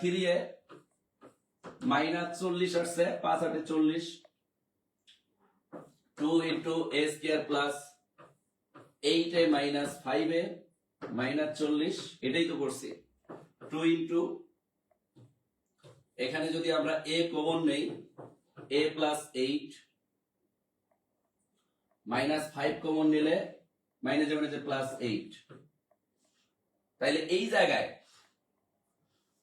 3a -40 আসছে, 5 8 40, 2 × a² + 8a - 5a -40, এটাই তো করছি। 2 × এখানে যদি আমরা a কমন নেই, a + 8 -5 কমন নিলে মাইনাস যাবে যে +8। তাইলে এই জায়গায়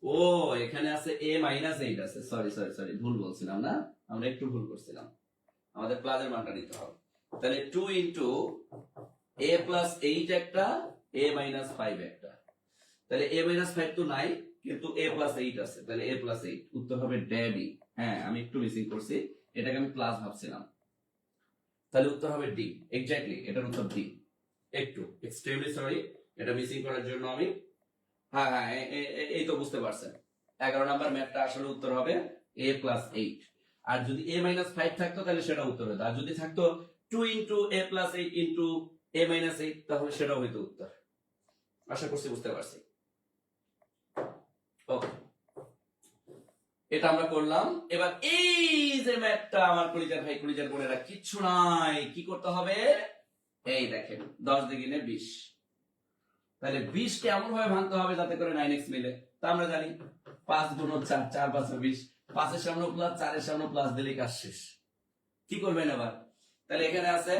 ও এখানে আছে a - 8 আছে, সরি সরি সরি, ভুল বলছিলাম না, আমরা একটু ভুল করছিলাম, আমাদের প্লাসের মানটা নিতে হবে। তাহলে 2 × a + 8 একটা, a - 5 একটা। তাহলে a - 5 তো নাই, কিন্তু a + 8 আছে, তাহলে a + 8 উত্তর হবে ডি। হ্যাঁ, আমি একটু মিসিং করছি, এটাকে আমি প্লাস ভাবছিলাম। তাহলে উত্তর হবে ডি, এক্স্যাক্টলি এটার উত্তর ডি। একটু এক্সট্রিমলি সরি, এটা মিসিং করার জন্য আমি। হ্যাঁ হ্যাঁ, এই তো বুঝতে পারছেন, 11 নাম্বার ম্যাথটা আসলে উত্তর হবে a + 8। আর যদি a - 5 থাকতো তাহলে সেটা উত্তর হতো, আর যদি থাকতো 2 × a + 8 × a - 8 তাহলে সেটাও হইতো উত্তর। আশা করছি বুঝতে পারছি। ওকে, এটা আমরা করলাম। এবার এই যে ম্যাথটা আমার কলিজার ভাই কলিজার বোনেরা, কিচ্ছু নাই, কি করতে হবে? এই দেখেন 10 দ্বিগুণে 20, তাহলে 20 কে এমন ভাবে ভাঙতে হবে যাতে করে 9x মিলে। তা আমরা জানি 5 × 4 4 5 20, 5 এর সামনে প্লাস, 4 এর সামনে প্লাস দিলেই কাজ শেষ। কি করবেন এবার? তাহলে এখানে আছে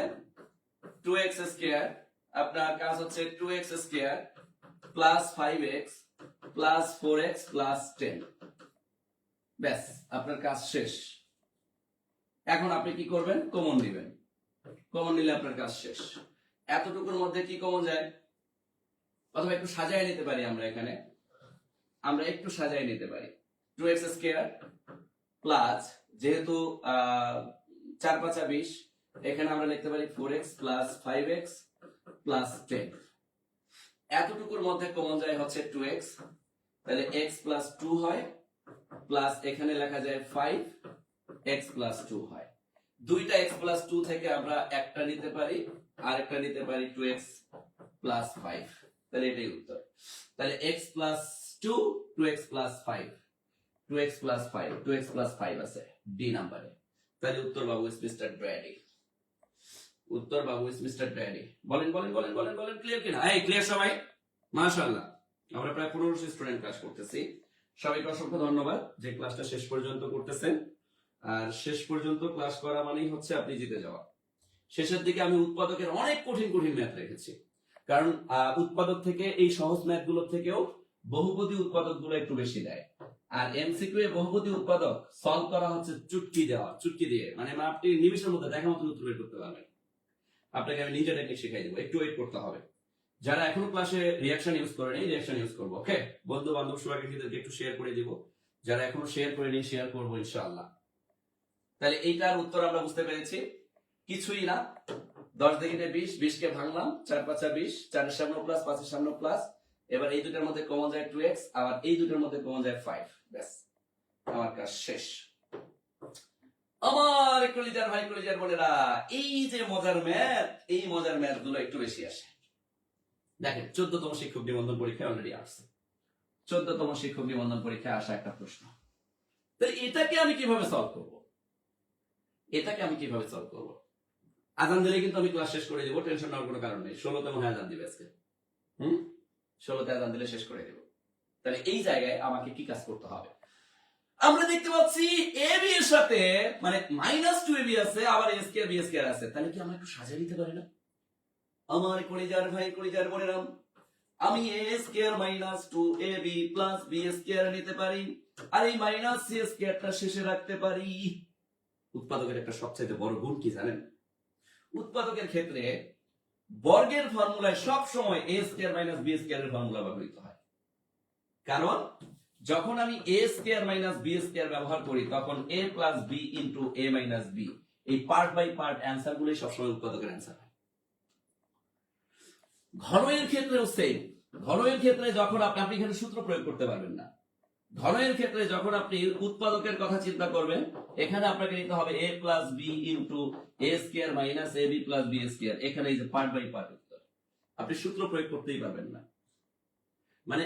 2x², আপনার কাজ হচ্ছে 2x² + 5x + 4x + 10। ব্যাস, আপনার কাজ শেষ। এখন আপনি কি করবেন? কমন নেবেন, কমন নিলে আপনার কাজ শেষ। এতটুকুর মধ্যে কি কমন যায়? অথবা একটু সাজায় নিতে পারি আমরা, এখানে আমরা একটু সাজায় নিতে পারি। 2x² প্লাস, যেহেতু 4 5 20, এখানে আমরা লিখতে পারি 4x + 5x + 10। এতটুকুর মধ্যে কমন যায় হচ্ছে 2x, তাহলে x + 2 হয়, প্লাস এখানে লেখা যায় 5x + 2 হয়। দুইটা x + 2 থেকে আমরা একটা নিতে পারি, আর একটা নিতে পারি 2x + 5, তাহলে এটাই উত্তর। তাহলে x + 2 2x + 5, 2x + 5 2x + 5 আছে ডি নাম্বারে। তাহলে উত্তর বাবু ইজ মিস্টার ড্যাডি, উত্তর বাবু ইজ মিস্টার ড্যাডি। বলেন বলেন বলেন বলেন বলেন, ক্লিয়ার কিনা? এই ক্লিয়ার সবাই? মাশাআল্লাহ, আমরা প্রায় 1500 স্টুডেন্ট ক্লাস করতেছি। সবাইকে অসংখ্য ধন্যবাদ যে ক্লাসটা শেষ পর্যন্ত করতেছেন। আর শেষ পর্যন্ত ক্লাস করা মানেই হচ্ছে আপনি জিতে যাওয়া। শেষের দিকে আমি উৎপাদকের অনেক কঠিন কঠিন ম্যাথ রেখেছি, কারণ উৎপাদক থেকে এই সহজ ম্যাথ গুলোর থেকেও বহুপদী উৎপাদক গুলো একটু বেশি দেয়। আর এমসিকিউ এ বহুপদী উৎপাদক সলভ করা হচ্ছে চুটকি দিয়ে মানে আপনি নিমিশের মধ্যে দেখা মতো উত্তর বের করতে পারবেন। আপনাকে আমি নিজে টেকনিক শিখাই দেবো, একটু ওয়েট করতে হবে। যারা এখনো ক্লাসে রিয়াকশন ইউজ করেনি রিয়াকশন ইউজ করবো, ওকে? বন্ধু বান্ধব শুভাকাঙ্ক্ষীদেরকে একটু শেয়ার করে দিব, যারা এখনো শেয়ার করেনি শেয়ার করবো ইনশাআল্লাহ। তাহলে এইটার উত্তর আমরা বুঝতে পেরেছি, কিছুই না। 10 দুগুণে 20, 20 কে ভাঙলাম, 4 5 20, 4 এর সামনে প্লাস 5 এর সামনে প্লাস, এবার এই দুটার মধ্যে কমন যায় 2x, আবার এই দুটার মধ্যে কমন যায় 5, ব্যাস আমার কাজ শেষ। আমার কলিজার ভাই কলিজার বোনেরা, এই যে মজার ম্যাথ, এই মজার ম্যাথ গুলো একটু বেশি আসে। দেখেন 14তম শিক্ষক নিবন্ধন পরীক্ষায় অলরেডি আসছে, 14তম শিক্ষক নিবন্ধন পরীক্ষায় আসা একটা প্রশ্ন। তাহলে এটাকে আমি কিভাবে সলভ করব? আজান দিলে কিন্তু আমি ক্লাস শেষ করে দেবো, টেনশন নেওয়ার কোনো কারণ নেই। 16তে মনে হয় আজান দিবে আজকে, 16তে আজান দিলে শেষ করে দেবো। তাহলে এই জায়গায় আমাকে কি কাজ করতে হবে? আমরা দেখতে পাচ্ছি এ বি এর সাথে মানে -2ab আছে, আবার a স্কয়ার b স্কয়ার আছে। তাহলে কি আমরা একটু সাজিয়ে দিতে পারি না? আমার কলিজার ভাই কলিজার বোনেরা, আমি a square -2ab b square নিতে পারি, আর এই c স্কয়ারটা শেষে রাখতে পারি। উৎপাদকের একটা সবচেয়ে বড় গুণ কি জানেন? উৎপাদকের ক্ষেত্রে বর্গের ফর্মুলায় সব সময় a স্কয়ার b স্কয়ারের ফর্মুলা ব্যবহৃত হয়। কারণ যখন আমি a স্কয়ার b স্কয়ার ব্যবহার করি তখন a plus b into a minus b, এই পার্ট বাই পার্ট অ্যানসার গুলোই সবসময় উৎপাদকের অ্যানসার হয়। ঘনয়ের ক্ষেত্রেও সেম। ঘনয়ের ক্ষেত্রে যখন আপনি এখানে সূত্র প্রয়োগ করতে পারবেন না। ঘনয়ের ক্ষেত্রে যখন আপনি উৎপাদকের কথা চিন্তা করবেন, এখানে আপনাকে নিতে হবে a plus b into a square minus ab plus b square. এখানে এই যে পার্ট বাই পার্ট উত্তর, আপনি সূত্র প্রয়োগ করতেই পারবেন না। মানে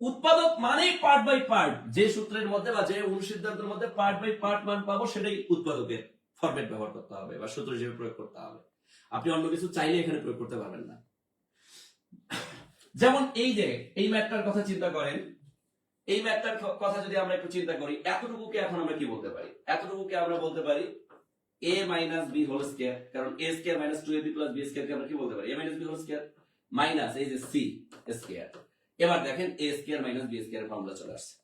উৎপাদক মানে পার্ট বাই পার্ট, যে সূত্রের মধ্যে বা যে অনুসিদ্ধান্তের মধ্যে পার্ট বাই পার্ট মান পাবো সেটাই উৎপাদকের ফরম্যাট ব্যবহার করতে হবে বা সূত্র হিসেবে প্রয়োগ করতে হবে। আপনি অন্য কিছু চাইলে এখানে প্রয়োগ করতে পারবেন না। যেমন এই যে এই ম্যাথটার কথা চিন্তা করেন, এই ম্যাথটার কথা যদি আমরা একটু চিন্তা করি, এতটুকুকে এখন আমরা কি বলতে পারি? এতটুকুকে আমরা বলতে পারি a minus b whole square, কারণ a square minus 2ab plus b square কে আমরা কি বলতে পারি? a minus b whole square minus এই যে c স্কয়ার। এবার দেখেন a square minus b square formula চলে আসছে।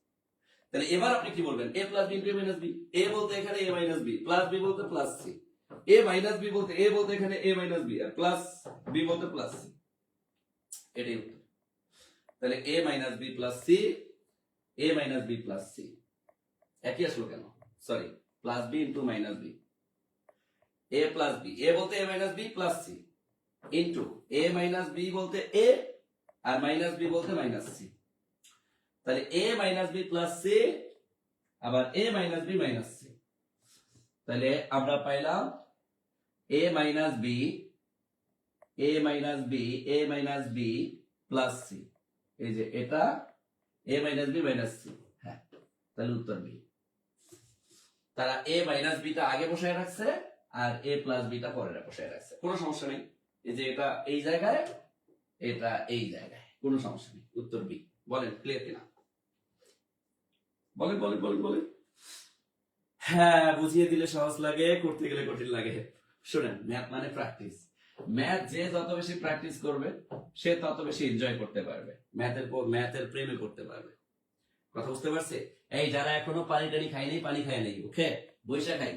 তাহলে এবার আপনি কি বলবেন? a plus b into a minus b, a বলতে এখানে a minus b, plus b বলতে plus c, a minus b বলতে a বলতে এখানে a মাইনাস b, আর প্লাস b বলতে প্লাস c। এটাই উত্তর। তাহলে a minus b plus c, a minus b plus c একই আসলো কেন? Sorry, plus b into minus b, a plus b, a বলতে a minus b plus c into a minus b বলতে a আর minus b বলতে minus c। তাহলে a minus b plus c আবার a minus b minus c। তাহলে আমরা পাইলাম a minus b, a minus b, a minus b plus c। এই যে এটা a minus b minus c, হ্যাঁ, তাহলে উত্তর b। তারা a মাইনাস b টা আগে বসায় রাখছে আর a প্লাস b টা পরে বসায় রাখছে, কোনো সমস্যা নেই। এই যে এটা এই জায়গায়, এটা এই জায়গায়, কোনো সমস্যা নেই, উত্তর বি। বলেন ক্লিয়ার কিনা? বলেন বলেন বলেন বলেন। হ্যাঁ, বুঝিয়ে দিলে সহজ লাগে, করতে গেলে কঠিন লাগে। শুনেন, ম্যাথ মানে প্র্যাকটিস। ম্যাথ যে যত বেশি প্র্যাকটিস করবে সে তত বেশি এনজয় করতে পারবে, ম্যাথের প্রেমে করতে পারবে। কথা বুঝতে পারছে? এই যারা এখনো পানি টানি খাই নাই, পানি খায় নাই, ওকে? বৈশা খাই।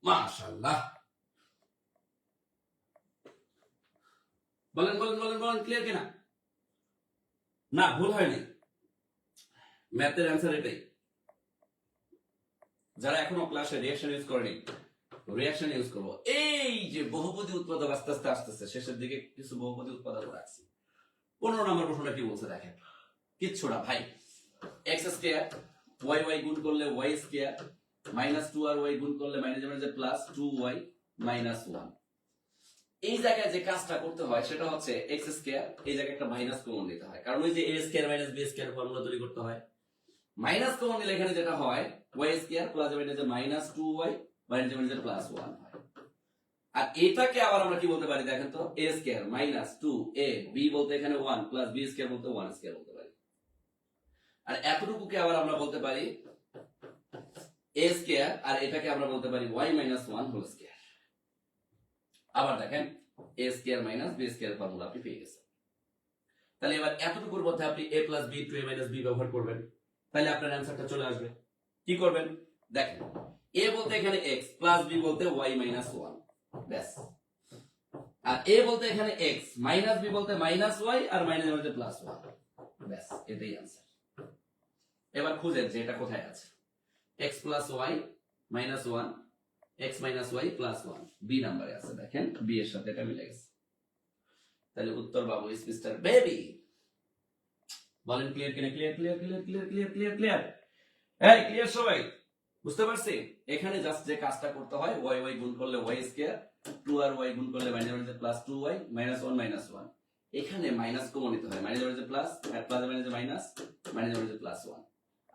মাশাআল্লাহ। বলেন বলেন বলেন বলেন, ক্লিয়ার কিনা? না, ভুল হয়নি, ম্যাথের অ্যান্সার এটাই। যারা এখনো ক্লাসে রিঅ্যাকশন ইউজ করেনি, রিঅ্যাকশন ইউজ করবো। এই যে বহুপদী উৎপাদক আস্তে আস্তে আসতেছে, শেষের দিকে কিছু বহুপদী উৎপাদক রাখছি। 15 নম্বর প্রশ্নটা কি বলছে দেখেন, কিচ্ছু না ভাই। এক্স স্কয়ার ওয়াই ওয়াই গুণ করলে ওয়াই স্কয়ার মাইনাস 2 আর ওয়াই গুণ করলে মাইনাস প্লাস 2y মাইনাস 1। এই জায়গায় যে কাজটা করতে হয় সেটা হচ্ছে এক্স স্কয়ার, এই জায়গায় একটা মাইনাস কমন নিতে হয়, কারণ ওই যে a square minus b square formula তৈরি করতে হয়। মাইনাস কমন নিলে এখানে যেটা হয় y square plus minus 2y minus plus 1 হয়। আর এটাকে আবার আমরা কি বলতে পারি দেখেন তো, a square minus 2a, b বলতে এখানে 1 প্লাস b স্কয়ার বলতে 1 স্কয়ার বলতে পারি। আর এতটুকুকে আবার আমরা বলতে পারি a স্কয়ার, আর এটাকে আমরা বলতে পারি y মাইনাস 1 হোল স্কয়ার। আবার দেখেন A square minus B square formula আপনি পেয়ে গেছেন। তাহলে এবার এতটুকুর মধ্যে আপনি a plus B to a minus B ব্যবহার করবেন, তাহলে আপনার অ্যান্সারটা চলে আসবে। কি করবেন দেখেন, a বলতে এখানে x প্লাস b বলতে y মাইনাস 1, ব্যাস। আর a বলতে এখানে x মাইনাস b বলতে মাইনাস y আর মাইনাস বলতে প্লাস 1, ব্যাস এটাই অ্যান্সার। এবার খুঁজেন যে এটা কোথায় আছে। x plus y minus 1, x minus y plus 1 B নাম্বারে আছে, দেখেন বি এর সাথে এটা মিলে গেছে। তাহলে উত্তর বাবু ইজ মিস্টার বেবি। বলেন ক্লিয়ার কিনা? Clear clear clear clear clear clear clear এই ক্লিয়ার সবাই? বুঝতে পারছি? এখানে জাস্ট যে কাজটা করতে হয় y y গুণ করলে y স্কয়ার, 2 আর y গুণ করলে মাইনাস হচ্ছে প্লাস 2y মাইনাস 1 মাইনাস 1। এখানে মাইনাস কমন নিতে হয়, মাইনাস হচ্ছে প্লাস আর প্লাস মাইনাস মাইনাস, মাইনাস হচ্ছে প্লাস 1।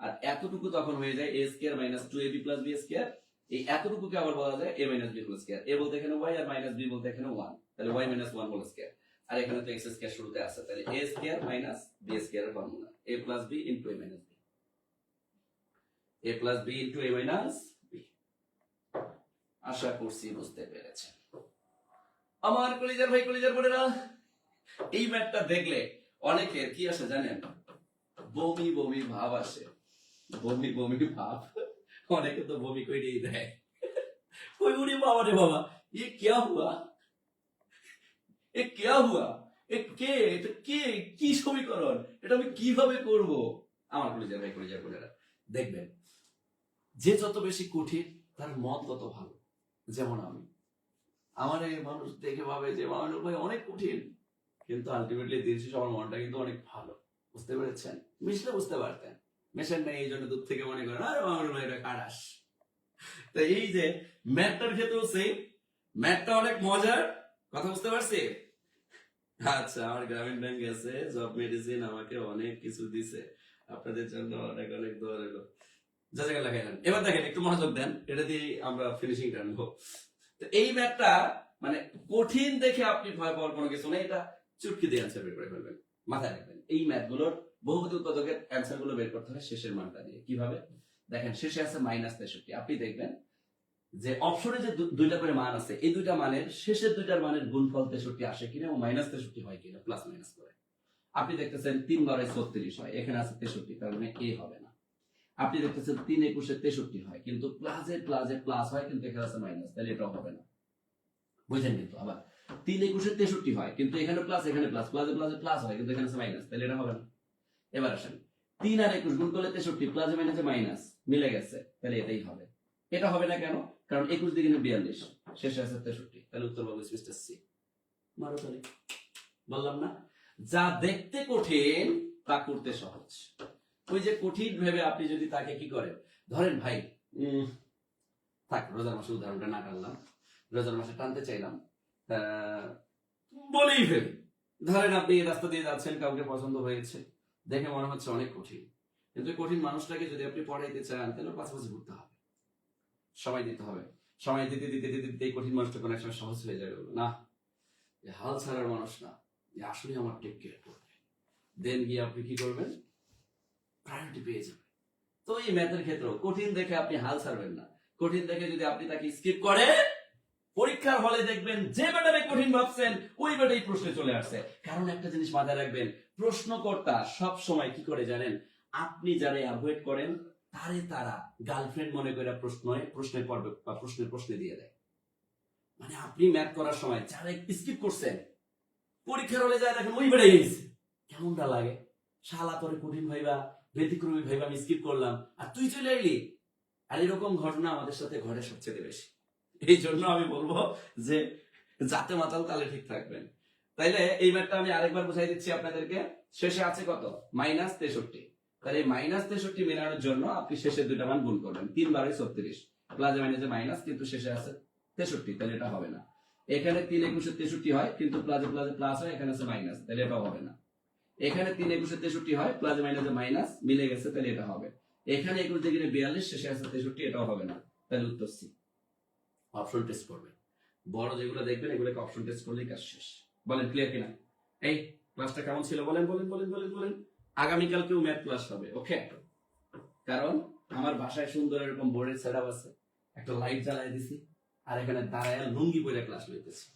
আর এতটুকু তখন হয়ে যায় a square minus 2ab plus b square. এই এতটুকুকে আবার বলা যায় a minus b whole square. a বলতে এখানে y আর মাইনাস b বলতে এখানে 1, তাহলে y মাইনাস 1 হোল স্কয়ার। আর এখানে তো x স্কয়ার শুরুতে আছে, তাহলে a square minus b square এর formula a plus b into a minus b, a plus b into a minus b। আশা করছি বুঝতে পেরেছেন আমার কলিজার ভাই কলিজার বোনেরা। এই ম্যাথটা দেখলে অনেকের কি আসে জানেন? বমি বমি ভাব আসে, বমি বমি ভাব। অনেকে তো বমি করেই দেয়। ওই উনি বাবা রে বাবা, ये क्या हुआ, ये क्या हुआ, কে এটা, কে কি সমীকরণ, এটা আমি কিভাবে করব? আমার কলিজার ভাই কলিজার বোনেরা দেখবেন, যে যত বেশি কঠিন তার মত তত ভালো। যেমন আমি, আমার এই মানুষ দেখে ভাবে যে মামুনুল ভাই অনেক কঠিন, কিন্তু আলটিমেটলি দিন শেষে আমার মনটা কিন্তু অনেক ভালো। বুঝতে পেরেছেন? মিশলে বুঝতে পারতেন, মেশেন নাই এই জন্য দূর থেকে মনে করেন আরে মামুনুল ভাই এটা খারাস। তো এই যে ম্যাথটার ক্ষেত্রেও সেম, ম্যাথটা অনেক মজার, কথা বুঝতে পারছি? আচ্ছা, আমার গ্রামীণ ব্যাংক গেছে জব মেডিসিন আমাকে অনেক কিছু দিছে, আপনাদের জন্য অনেক অনেক দোয়া রইল। জাজাকাল্লাহ খাইরান। এবার দেখেন একটু মনোযোগ দেন, এটা দিয়ে আমরা ফিনিশিং টানবো। তো এই ম্যাথটা মানে কঠিন দেখে আপনি ভয় পাওয়ার কোনো কিছু নেই, এটা চুটকি দিয়ে অ্যান্সার বের করে ফেলবেন। মাথায় রাখবেন এই ম্যাথগুলোর বহুপদী উৎপাদকের অ্যান্সার গুলো বের করতে হয় শেষের মানটা দিয়ে। কিভাবে দেখেন, শেষে আছে মাইনাস 63, আপনি দেখবেন যে অপশনে যে দুইটা করে মান আছে, এই দুইটা মানের শেষের দুইটার মানের গুণফল 63 আসে কিনা ও মাইনাস 63 হয় কিনা প্লাস মাইনাস করে। আপনি দেখতেছেন 3 বারে 36 হয়, এখানে আছে 63, তার মানে এ হবে না। আপনি দেখতেছেন 3 একুশে 63 হয়, কিন্তু প্লাসে প্লাসে প্লাস হয়, কিন্তু এখানে আছে মাইনাস, তাহলে এটাও হবে না। বুঝলেন? কিন্তু আবার 3 একুশে 63 হয়, কিন্তু এখানে প্লাস এখানে প্লাস, প্লাসে প্লাসে প্লাস হয়, কিন্তু এখানে আছে মাইনাস, তাহলে এটা হবে না। এবার আসেন 3 আর 21 গুণ করলে 63, প্লাসে মাইনাসে মাইনাস মিলে গেছে, তাহলে এটাই হবে। এটা হবে না কেন? কারণ 21 দিকে 42, শেষে আছে 63, তাহলে উত্তর হবে মিস্টার সি। মারো তালি। বললাম না, যা দেখতে কঠিন তা করতে সহজ। ওই যে কঠিন ভেবে আপনি যদি তাকে কি করেন, ধরেন ভাই থাক রোজার মাসে উদাহরণটা না টানলাম, রোজার মাসে টানতে চাইলাম, বলেই ফেলি। ধরেন আপনি এই রাস্তা দিয়ে যাচ্ছেন, কাউকে পছন্দ হয়েছে, দেখে মনে হচ্ছে অনেক কঠিন, কিন্তু কঠিন মানুষটাকে যদি আপনি পড়াইতে চান তাহলে পাশাপাশি ঘুরতে হবে, সময় দিতে হবে। সময় দিতে দিতে দিতে দিতে এই কঠিন মানুষটা কোনো একসময় সহজ হয়ে যাবে। না, হাল ছাড়ার মানুষ না, আসলে আমার টেক কেয়ার করবে, দেন গিয়ে আপনি কি করবেন, প্রায়োরিটি পেয়ে যাবেন। তো এই ম্যাথের ক্ষেত্রেও কঠিন দেখে আপনি হাল ছাড়বেন না। কঠিন দেখে যদি আপনি তাকে স্কিপ করে, পরীক্ষার হলে দেখবেন যে ব্যাটারে কঠিন ভাবছেন ওই ব্যাটাই প্রশ্নে চলে আসছে। কারণ একটা জিনিস মাথায় রাখবেন, প্রশ্নকর্তা সব সময় কি করে জানেন, আপনি যারা অ্যাভয়েড করেন তারা গার্লফ্রেন্ড মনে করে প্রশ্নের পর্বে বা প্রশ্নে দিয়ে দেয়। মানে আপনি ম্যাথ করার সময় যারা স্কিপ করছেন, পরীক্ষার হলে যায় দেখেন ওই বেড়ে গেছে, কেমনটা লাগে? শালা তোরে কঠিন ভাইবা, ব্যতিক্রমী ভাইবা আমি স্কিপ করলাম আর তুই চলে এলি। আর এরকম ঘটনা আমাদের সাথে ঘটে সবচেয়ে বেশি। এই জন্য আমি বলবো যে যাতে মাতাল তালে ঠিক থাকবেন। তাইলে এই ম্যাথটা আমি আরেকবার বুঝাই দিচ্ছি আপনাদেরকে। শেষে আছে কত? মাইনাস 63। তাহলে এই মাইনাস 63 মেলানোর জন্য আপনি শেষের দুইটা মান গুণ করবেন, 3 বারে 36, প্লাসে মাইনাসে মাইনাস, কিন্তু শেষে আছে 63, তাহলে এটা হবে না। এখানে 3 একুশে 63 হয়, কিন্তু প্লাসে প্লাসে প্লাস হয়, এখানে আছে মাইনাস, তাহলে এটাও হবে না। এখানে 3 একুশে 63 হয়, প্লাসে মাইনাসে মাইনাস মিলে গেছে, তাহলে এটা হবে। এখানে 21 দিকে 42, শেষে আছে 63, এটাও হবে না, তাহলে উত্তর সি। অপশন টেস্ট করবেন, বড় যেগুলো দেখবেন এগুলোকে অপশন টেস্ট করলেই কাজ শেষ। বলেন ক্লিয়ার কিনা? এই ক্লাসটা কেমন ছিল বলেন বলেন বলেন বলেন বলেন। আগামীকালকেও ম্যাথ ক্লাস হবে, ওকে? কারণ আমার বাসায় সুন্দর এরকম বোর্ডের সেটআপ আছে, একটা লাইট জ্বালাই দিছি, আর এখানে দাঁড়ায় লুঙ্গি পরে ক্লাস লইতেছি।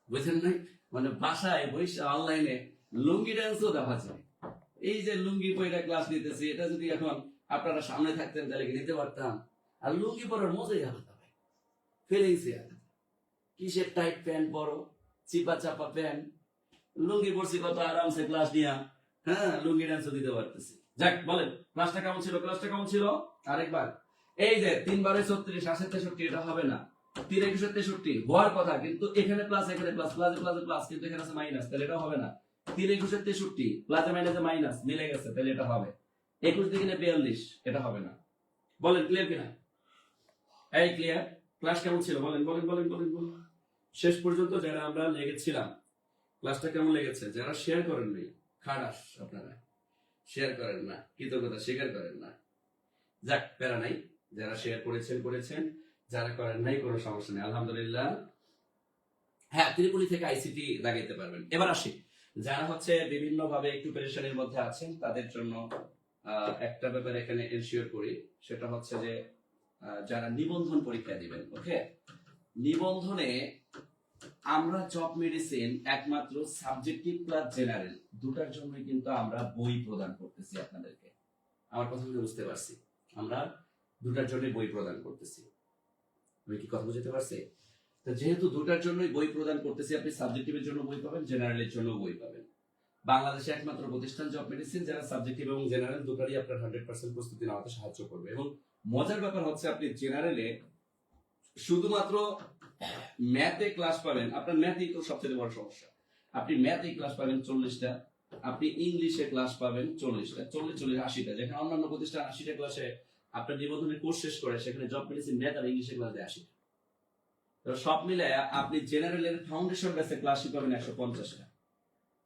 বুঝেন নাই? মানে বাসায় বসে অনলাইনে লুঙ্গি ডান্সও দেখা যায়। এই যে লুঙ্গি পরে ক্লাস নিতেছি, এটা যদি এখন আপনারা সামনে থাকতেন তাহলে কি নিতে পারতাম? আর লুঙ্গি পরার মজাই আলাদা ভাই, ফিলিংসই আলাদা। কিসের টাইট প্যান্ট পরো, চিপা চাপা প্যান্ট, লুঙ্গি পরছি কত আরামসে ক্লাস নিয়া, হ্যাঁ লুঙ্গি ডান্সও দিতে পারতেছি। যাক বলেন ক্লাসটা কেমন ছিল, ক্লাসটা কেমন ছিল? আরেকবার এই যে 3 × 36 63, এটা হবে না। 3 × 63 হওয়ার কথা, কিন্তু এখানে প্লাস এখানে প্লাস, প্লাসে প্লাসে প্লাস, কিন্তু এখানে আছে মাইনাস, তাহলে এটা হবে না। 3 × 63 প্লাসে মাইনাসে মাইনাস মিলে গেছে, তাহলে এটা হবে। 21 × 42 এটা হবে না। বলেন ক্লিয়ার কিনা? এই ক্লিয়ার? ক্লাস কেমন ছিল বলেন বলেন বলেন বলেন বলেন। শেষ পর্যন্ত যারা আমরা লেগেছিলাম, ক্লাসটা কেমন লেগেছে? যারা শেয়ার করেন নাই, খারাস আপনারা শেয়ার করেন না, কৃতজ্ঞতা স্বীকার করেন না। যাক প্যারা নাই, যারা শেয়ার করেছেন করেছেন, যারা করেন নাই কোনো সমস্যা নেই, আলহামদুলিল্লাহ। হ্যাঁ, ত্রিপুলি থেকে আইসিটি লাগাইতে পারবেন। এবার আসি, যারা হচ্ছে বিভিন্ন ভাবে একটু পেরেশানির মধ্যে আছেন তাদের জন্য একটা ব্যাপার এখানে এনশিওর করি, সেটা হচ্ছে যে যারা নিবন্ধন পরীক্ষা দিবেন, ওকে, নিবন্ধনে আমরা জব মেডিসিন একমাত্র সাবজেক্টিভ প্লাস জেনারেল দুটার জন্যই কিন্তু আমরা বই প্রদান করতেছি আপনাদেরকে। আমার কথা বুঝতে পারছি? আমরা দুটার জন্য বই প্রদান করতেছি। আমি কি কথা বুঝতে পারছি? তো যেহেতু দুটার জন্যই বই প্রদান করতেছি, আপনি সাবজেক্টিভের জন্য বই পাবেন, জেনারেলের জন্য বই পাবেন। বাংলাদেশে একমাত্র প্রতিষ্ঠান জব মেডিসিন যারা সাবজেক্টিভ এবং জেনারেল দুটারই আপনার 100% প্রস্তুতি নেওয়াতে সাহায্য করবে। এবং মজার ব্যাপার হচ্ছে আপনি জেনারেলে শুধুমাত্র ম্যাথে ক্লাস পাবেন, আপনার ম্যাথই তো সবচেয়ে বড় সমস্যা। আপনি ম্যাথে ক্লাস পাবেন 40টা, আপনি ইংলিশে ক্লাস পাবেন 40টা, 40-80টা, যেখানে অন্যান্য প্রতিষ্ঠান 80টা ক্লাসে আপনার নিবন্ধনের কোর্স শেষ করে, সেখানে জব মেডিসিন ম্যাথ আর ইংলিশে ক্লাস দেয় 80টা। তো সব মিলে আপনি জেনারেলের ফাউন্ডেশন বেসে ক্লাসই পাবেন 150টা।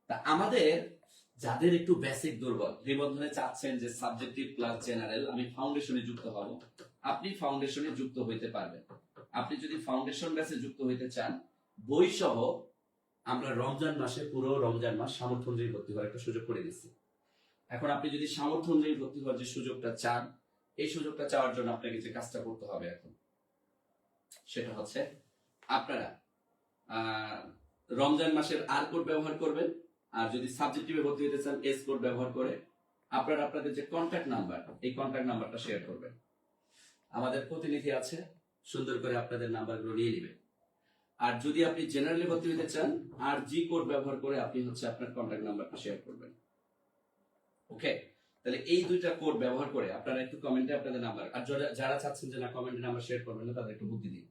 তা আমাদের যাদের একটু বেসিক দুর্বল, নিবন্ধনে চাচ্ছেন যে সাবজেক্টিভ প্লাস জেনারেল আমি ফাউন্ডেশনে যুক্ত হব, আপনি ফাউন্ডেশনে যুক্ত হইতে পারবেন। আপনি যদি ফাউন্ডেশন ব্যাচে যুক্ত হইতে চান, বই সহ আমরা রমজান মাসে পুরো রমজান মাস সামর্থ্য অনুযায়ী ভর্তি হওয়ার একটা সুযোগ করে দিচ্ছি। এখন আপনি যদি সামর্থ্য অনুযায়ী ভর্তি হওয়ার যে সুযোগটা চান, এই সুযোগটা চাওয়ার জন্য আপনাকে যে কাজটা করতে হবে এখন, সেটা হচ্ছে আপনারা রমজান মাসের আর কোড ব্যবহার করবেন, আর যদি সাবজেক্টিভে ভর্তি হতে চান এস কোড ব্যবহার করে আপনারা আপনাদের যে কন্ট্যাক্ট নাম্বার, এই কন্ট্যাক্ট নাম্বারটা শেয়ার করবেন। আমাদের প্রতিনিধি আছে, সুন্দর করে আপনাদের নাম্বারগুলো নিয়ে নেবেন। আর যদি আপনি জেনারেলি ভর্তি হতে চান, আর জি কোড ব্যবহার করে আপনি হচ্ছে আপনার কন্ট্যাক্ট নাম্বারটা শেয়ার করবেন। ওকে, তাহলে এই দুইটা কোড ব্যবহার করে আপনারা একটু কমেন্টে আপনাদের নাম্বার, আর যারা চাচ্ছেন যে না কমেন্টে নাম্বার শেয়ার করবেন না, তাদের একটু বুদ্ধি দিন।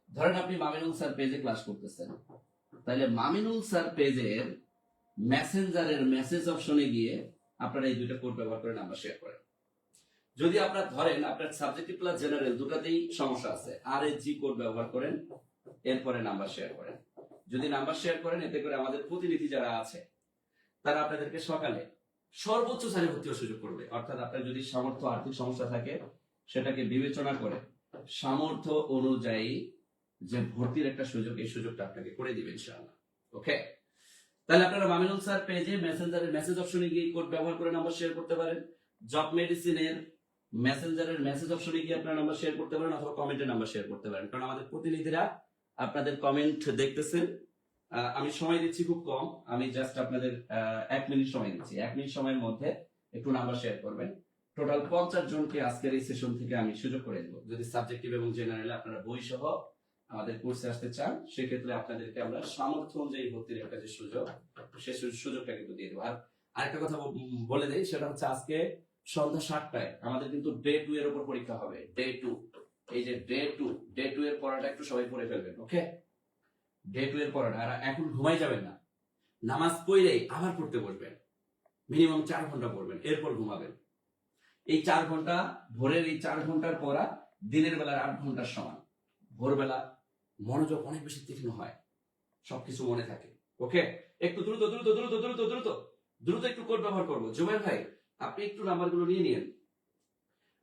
ধরেন আপনি মামিনুল স্যার পেজে ক্লাস করতেছেন, তাহলে মামিনুল স্যার পেজের মেসেঞ্জারের মেসেজ অপশনে গিয়ে আপনারা এই দুইটা কোড ব্যবহার করে নাম্বার শেয়ার করেন। যদি আপনার ধরেন আপনার সাবজেক্টিভ প্লাস জেনারেল দুটাতেই সমস্যা আছে, আর এস জি কোড ব্যবহার করেন, এরপরে নাম্বার শেয়ার করেন। যদি নাম্বার শেয়ার করেন, এতে করে আমাদের প্রতিনিধি যারা আছে তারা আপনাদেরকে সকালে সর্বোচ্চ সারি ভর্তি হওয়ার সুযোগ করবে। অর্থাৎ আপনার যদি সামর্থ্য আর্থিক সমস্যা থাকে, সেটাকে বিবেচনা করে সামর্থ্য অনুযায়ী যে ভর্তির একটা সুযোগ, এই সুযোগটা আপনাকে করে দিবেন ইনশাআল্লাহ। ওকে, তাহলে আপনারা মামিনুল স্যার পেজে মেসেঞ্জারের মেসেজ অপশনে গিয়ে কোড ব্যবহার করে নাম্বার শেয়ার করতে পারেন। জব মেডিসিনের মেসেঞ্জারের মেসেজ অপশনে গিয়ে আপনারা নাম্বার শেয়ার করতে পারেন, অথবা কমেন্টে নাম্বার শেয়ার করতে পারেন। কারণ আমাদের প্রতিনিধিরা আপনাদের কমেন্ট দেখতেছেন। আমি সময় দিচ্ছি খুব কম, আমি জাস্ট আপনাদের 1 মিনিট সময় দিচ্ছি। 1 মিনিট সময়ের মধ্যে একটু নাম্বার শেয়ার করবেন। টোটাল 50 জনকে আজকের এই সেশন থেকে আমি সুযোগ করে দেবো। যদি সাবজেক্টিভ এবং জেনারেলে আপনারা বই সহ আমাদের কোর্সে আসতে চান, সেক্ষেত্রে আপনাদেরকে আমরা সামর্থ্য অনুযায়ী ভর্তির একটা যে সুযোগ, সেই সুযোগটা কিন্তু দিয়ে দেবো। আর আরেকটা কথা বলে দেই, সেটা হচ্ছে আজকে সন্ধ্যা 7টায় আমাদের কিন্তু ডে 2 এর উপর পরীক্ষা হবে। ডে 2, এই যে ডে 2 এর পড়াটা একটু সবাই পড়ে ফেলবেন। ওকে, ডে 2 এর পড়াটা, আর এখন ঘুমাই যাবেন না, নামাজ পড়লেই আবার পড়তে বসবেন, মিনিমাম 4 ঘন্টা পড়বেন, এরপর ঘুমাবেন। এই 4 ঘন্টা, ভোরের এই 4 ঘন্টার পড়া দিনের বেলার 8 ঘন্টার সমান। ভোরবেলা মনোযোগ অনেক বেশি তীক্ষ্ণ হয়, সবকিছু মনে থাকে। ওকে, একটু দ্রুত দ্রুত দ্রুত দ্রুত দ্রুত দ্রুত একটু কোড ব্যবহার করবো। জুবাইর ভাই, আপনি একটু নাম্বারগুলো নিয়ে নিন।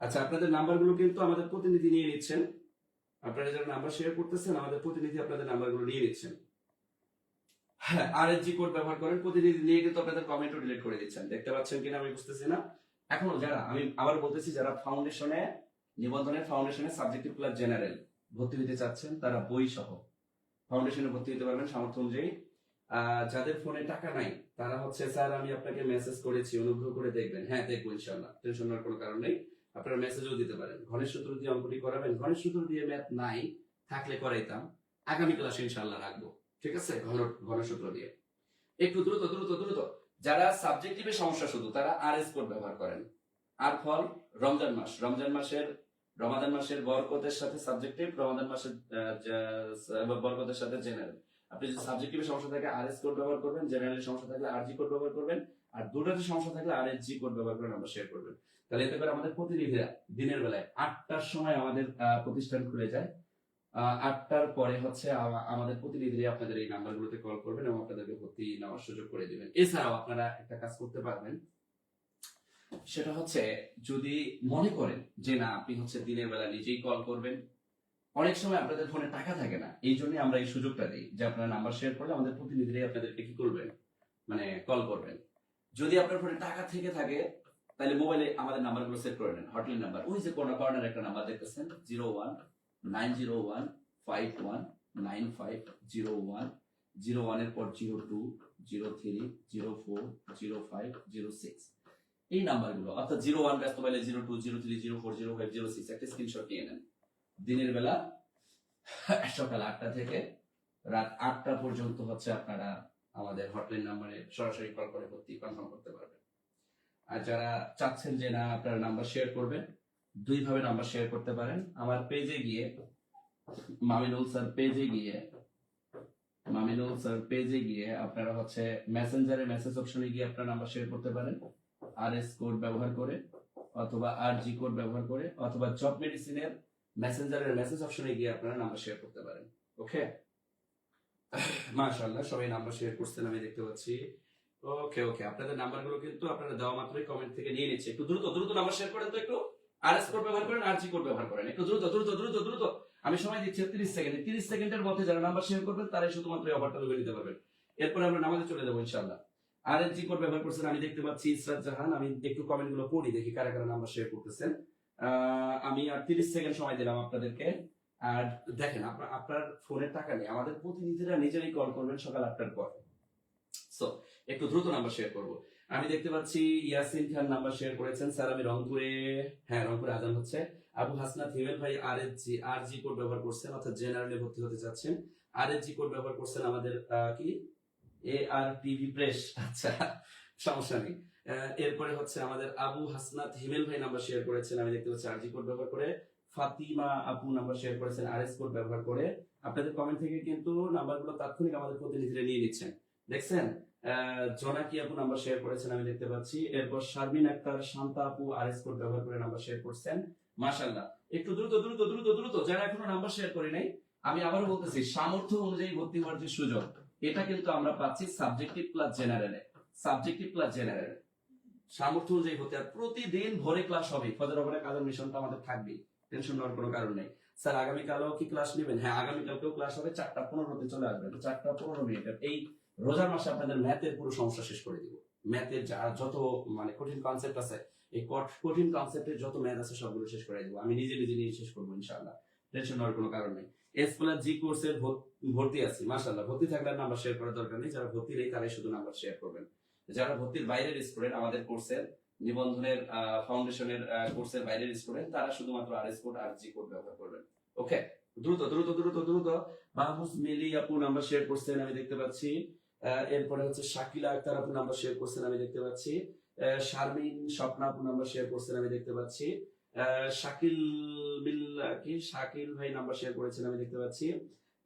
আচ্ছা, আপনাদের নাম্বারগুলো কিন্তু আমাদের প্রতিনিধি নিয়ে নিচ্ছেন। আপনারা যারা নাম্বার শেয়ার করতেছেন, আমাদের প্রতিনিধি আপনাদের নাম্বারগুলো নিয়ে নিচ্ছেন। হ্যাঁ, আরএসজি কোড ব্যবহার করেন, প্রতিনিধি নিয়ে কিন্তু আপনাদের কমেন্টও ডিলিট করে দিচ্ছেন। দেখতে পাচ্ছেন কিনা আমি বুঝতেছি না। এখনো যারা, আমি আবার বলতেছি, যারা ফাউন্ডেশনে নিবন্ধনের ফাউন্ডেশনে সাবজেক্টিভ প্লাস জেনারেল ভর্তি হতে চাচ্ছেন, তারা বই সহ ফাউন্ডেশনে ভর্তি হতে পারবেন সামর্থ্য অনুযায়ী। যাদের ফোনে টাকা নাই তারা হচ্ছে স্যার আমি আপনাকে মেসেজ করেছি অনুগ্রহ করে দেখবেন, হ্যাঁ দেখবো ইনশাল্লাহ, টেনশন নেওয়ার কোনো কারণ নেই। আপনারা মেসেজও দিতে পারেন। ঘনের সূত্র দিয়ে অঙ্কটি করাবেন, ঘনের সূত্র দিয়ে ম্যাথ নাই থাকলে করাইতাম, আগামী ক্লাসে ইনশাল্লাহ রাখবো, ঠিক আছে? ঘনের সূত্র দিয়ে একটু দ্রুত দ্রুত দ্রুত। যারা সাবজেক্টিভে সমস্যা শুধু তারা RS কোড ব্যবহার করেন। আর ফল রমজান মাস, রমাদান মাসের বরকতের সাথে সাবজেক্টিভ, রমাদান মাসের বরকতের সাথে জেনারেল। আপনি যদি সাবজেক্টিভে সমস্যা থাকে RS কোড ব্যবহার করবেন, জেনারেলের সমস্যা থাকলে RG কোড ব্যবহার করবেন, আর দুটোতে সমস্যা থাকলে RSG কোড ব্যবহার করে আমরা শেয়ার করবেন। তাহলে এতে করে আমাদের প্রতিনিধিরা দিনের বেলায় 8টার সময় আমাদের প্রতিষ্ঠান খুলে যায়। 8টার পরে হচ্ছে আমাদের প্রতিনিধিরা আপনাদের এই নাম্বারগুলোতে কল করবেন এবং আপনাদেরকে ভর্তি নেওয়ার সুযোগ করে দিবেন। এছাড়াও আপনারা একটা কাজ করতে পারবেন, সেটা হচ্ছে যদি মনে করেন যে না আপনি হচ্ছে দিনের বেলা নিজেই কল করবেন, অনেক সময় আপনাদের ফোনে টাকা থাকে না, এই জন্য আমরা এই সুযোগটা দিই যে আপনারা নাম্বার শেয়ার করলে আমাদের প্রতিনিধিরাই আপনাদেরকে কি করবেন, মানে কল করবেন। যদি আপনার ফোনে টাকা থেকে থাকে তাহলে মোবাইলে আমাদের নাম্বারগুলো সেট করে নেন, হটলাইন নাম্বার, ওই যে কর্নার একটা নাম্বার দেখতেছেন 019015195010 01 এর পর 02 03 04 05 06 এই নাম্বারগুলো, অর্থাৎ 01 ব্যস্ত পাইলে 02 03 04 05 06 একটা স্ক্রিনশট নিয়ে নেন। দিনের বেলা সকাল 8টা থেকে রাত 8টা পর্যন্ত হচ্ছে আপনারা আমাদের হটলাইন নাম্বারে সরাসরি কল করে ভর্তি কনফার্ম করতে পারবেন। আর যারা চাচ্ছেন যে না আপনারা নাম্বার শেয়ার করবেন, দুইভাবে নাম্বার শেয়ার করতে পারেন। আমার পেজে গিয়ে মামিনুল স্যার পেজে গিয়ে আপনারা হচ্ছে মেসেঞ্জারে মেসেজ অপশনে গিয়ে আপনারা নাম্বার শেয়ার করতে পারেন RS কোড ব্যবহার করে, অথবা RG কোড ব্যবহার করে, অথবা জব মেডিসিনের মেসেঞ্জারের মেসেজ অপশনে গিয়ে আপনারা নাম্বার শেয়ার করতে পারেন। ওকে, মাশাআল্লাহ সবাই নাম্বার শেয়ার করছেন আমি দেখতে পাচ্ছি। ওকে ওকে, আপনাদের নাম্বারগুলো কিন্তু আপনারা দেওয়া মাত্রই কমেন্ট থেকে নিয়ে নিচ্ছে। একটু দ্রুত দ্রুত নাম্বার শেয়ার করেন তো, একটু RS কোড ব্যবহার করেন, RG কোড ব্যবহার করেন, একটু দ্রুত দ্রুত দ্রুত দ্রুত। আমি সময় দিচ্ছি 30 সেকেন্ড। 30 সেকেন্ডের মধ্যে যারা নাম্বার শেয়ার করবেন তারাই শুধুমাত্র এই অফারটা নিয়ে নিতে পারবেন। এরপর আমরা নামাজে চলে যাবো ইনশাআল্লাহ। RSG কোড ব্যবহার করছেন আমি দেখতে পাচ্ছি ইসরাত জাহান। আমি একটু কমেন্ট গুলো পড়ি দেখি কারা কারা নাম্বার শেয়ার করতেছেন। আমি আর 30 সেকেন্ড সময় দিলাম আপনাদেরকে। আর দেখেন আপনার ফোনের টাকা নেই, আমাদের প্রতিনিধিরা নিজেরাই কল করবেন সকাল 8টার পর। সো একটু দ্রুত নাম্বার শেয়ার করব। আমি দেখতে পাচ্ছি ইয়াসিন খান নাম্বার শেয়ার করেছেন, স্যার আমি রংপুরে, হ্যাঁ রংপুরে আজান হচ্ছে। আবু হাসনাত হিমেল ভাই RG কোড ব্যবহার করছেন, অর্থাৎ জেনারেলে ভর্তি হতে যাচ্ছেন, RSG কোড ব্যবহার করছেন আমাদের কি ARTV প্রেস, আচ্ছা সমস্যা নেই। এরপরে হচ্ছে আমাদের আবু হাসনাত হিমেল ভাই নাম্বার শেয়ার করেছেন, আমি দেখতে পাচ্ছি RG কোড ব্যবহার করে। ফাতিমা আপু নাম্বার শেয়ার করেছেন RS কোড ব্যবহার করে। আপনাদের কমেন্ট থেকে কিন্তু নাম্বারগুলো তাৎক্ষণিক আমাদের প্রতিনিধিরা নিয়ে নিচ্ছেন, দেখছেন। জোনাকি আপু নাম্বার শেয়ার করেছেন আমি দেখতে পাচ্ছি। এরপর শারমিন আক্তার শান্তা আপু RS কোড ব্যবহার করে নাম্বার শেয়ার করছেন, মাশাআল্লাহ। একটু দ্রুত দ্রুত দ্রুত দ্রুত যারা এখনো নাম্বার শেয়ার করে নাই, আমি আবারও বলতেছি সামর্থ্য অনুযায়ী ভর্তি হওয়ার যে সুযোগ, এটা কিন্তু আমরা পাচ্ছি সাবজেক্টিভ প্লাস জেনারেলে। সামর্থ্য অনুযায়ী হতে, আর প্রতিদিন ভোরে ক্লাস হবে, ফজর ওপরে কাজের মিশনটা আমাদের থাকবেই, টেনশন নেওয়ার কোনো কারণ নেই। স্যার আগামীকালও কি ক্লাস নেবেন? হ্যাঁ আগামীকালকেও ক্লাস হবে, 4:15 চলে আসবেন, 4:15 এই রোজার মাসে আপনাদের ম্যাথের পুরো সমস্যা শেষ করে দিব। ম্যাথের যত মানে কঠিন কনসেপ্ট আছে, এই কঠিন কনসেপ্টের যত ম্যাথ আছে সবগুলো শেষ করে দিব, আমি নিজে নিয়ে শেষ করবো ইনশাআল্লাহ, টেনশন নেওয়ার কোনো কারণ নেই। S+G কোর্সের ভর্তি আছে, মাশাআল্লাহ। ভর্তি থাকলে নাম্বার শেয়ার করার দরকার নেই, যারা ভর্তি নেই তারাই শুধু নাম্বার শেয়ার করবেন। যারা ভর্তির বাইরের স্টুডেন্ট, আমাদের কোর্সের নিবন্ধনের ফাউন্ডেশনের কোর্সের বাইরের স্টুডেন্ট, তারা শুধুমাত্র RS কোড RG কোড ব্যবহার করবেন। ওকে, দ্রুত দ্রুত দ্রুত দ্রুত। মাহফুজ মিলি আপু নাম্বার শেয়ার করছেন আমি দেখতে পাচ্ছি। এরপরে হচ্ছে শাকিলা আক্তার আপু নাম্বার শেয়ার করছেন আমি দেখতে পাচ্ছি। শারমিন স্বপ্না আপু নাম্বার শেয়ার করছেন আমি দেখতে পাচ্ছি। শাকিল ভাই নাম্বার শেয়ার করেছেন আমি দেখতে পাচ্ছি।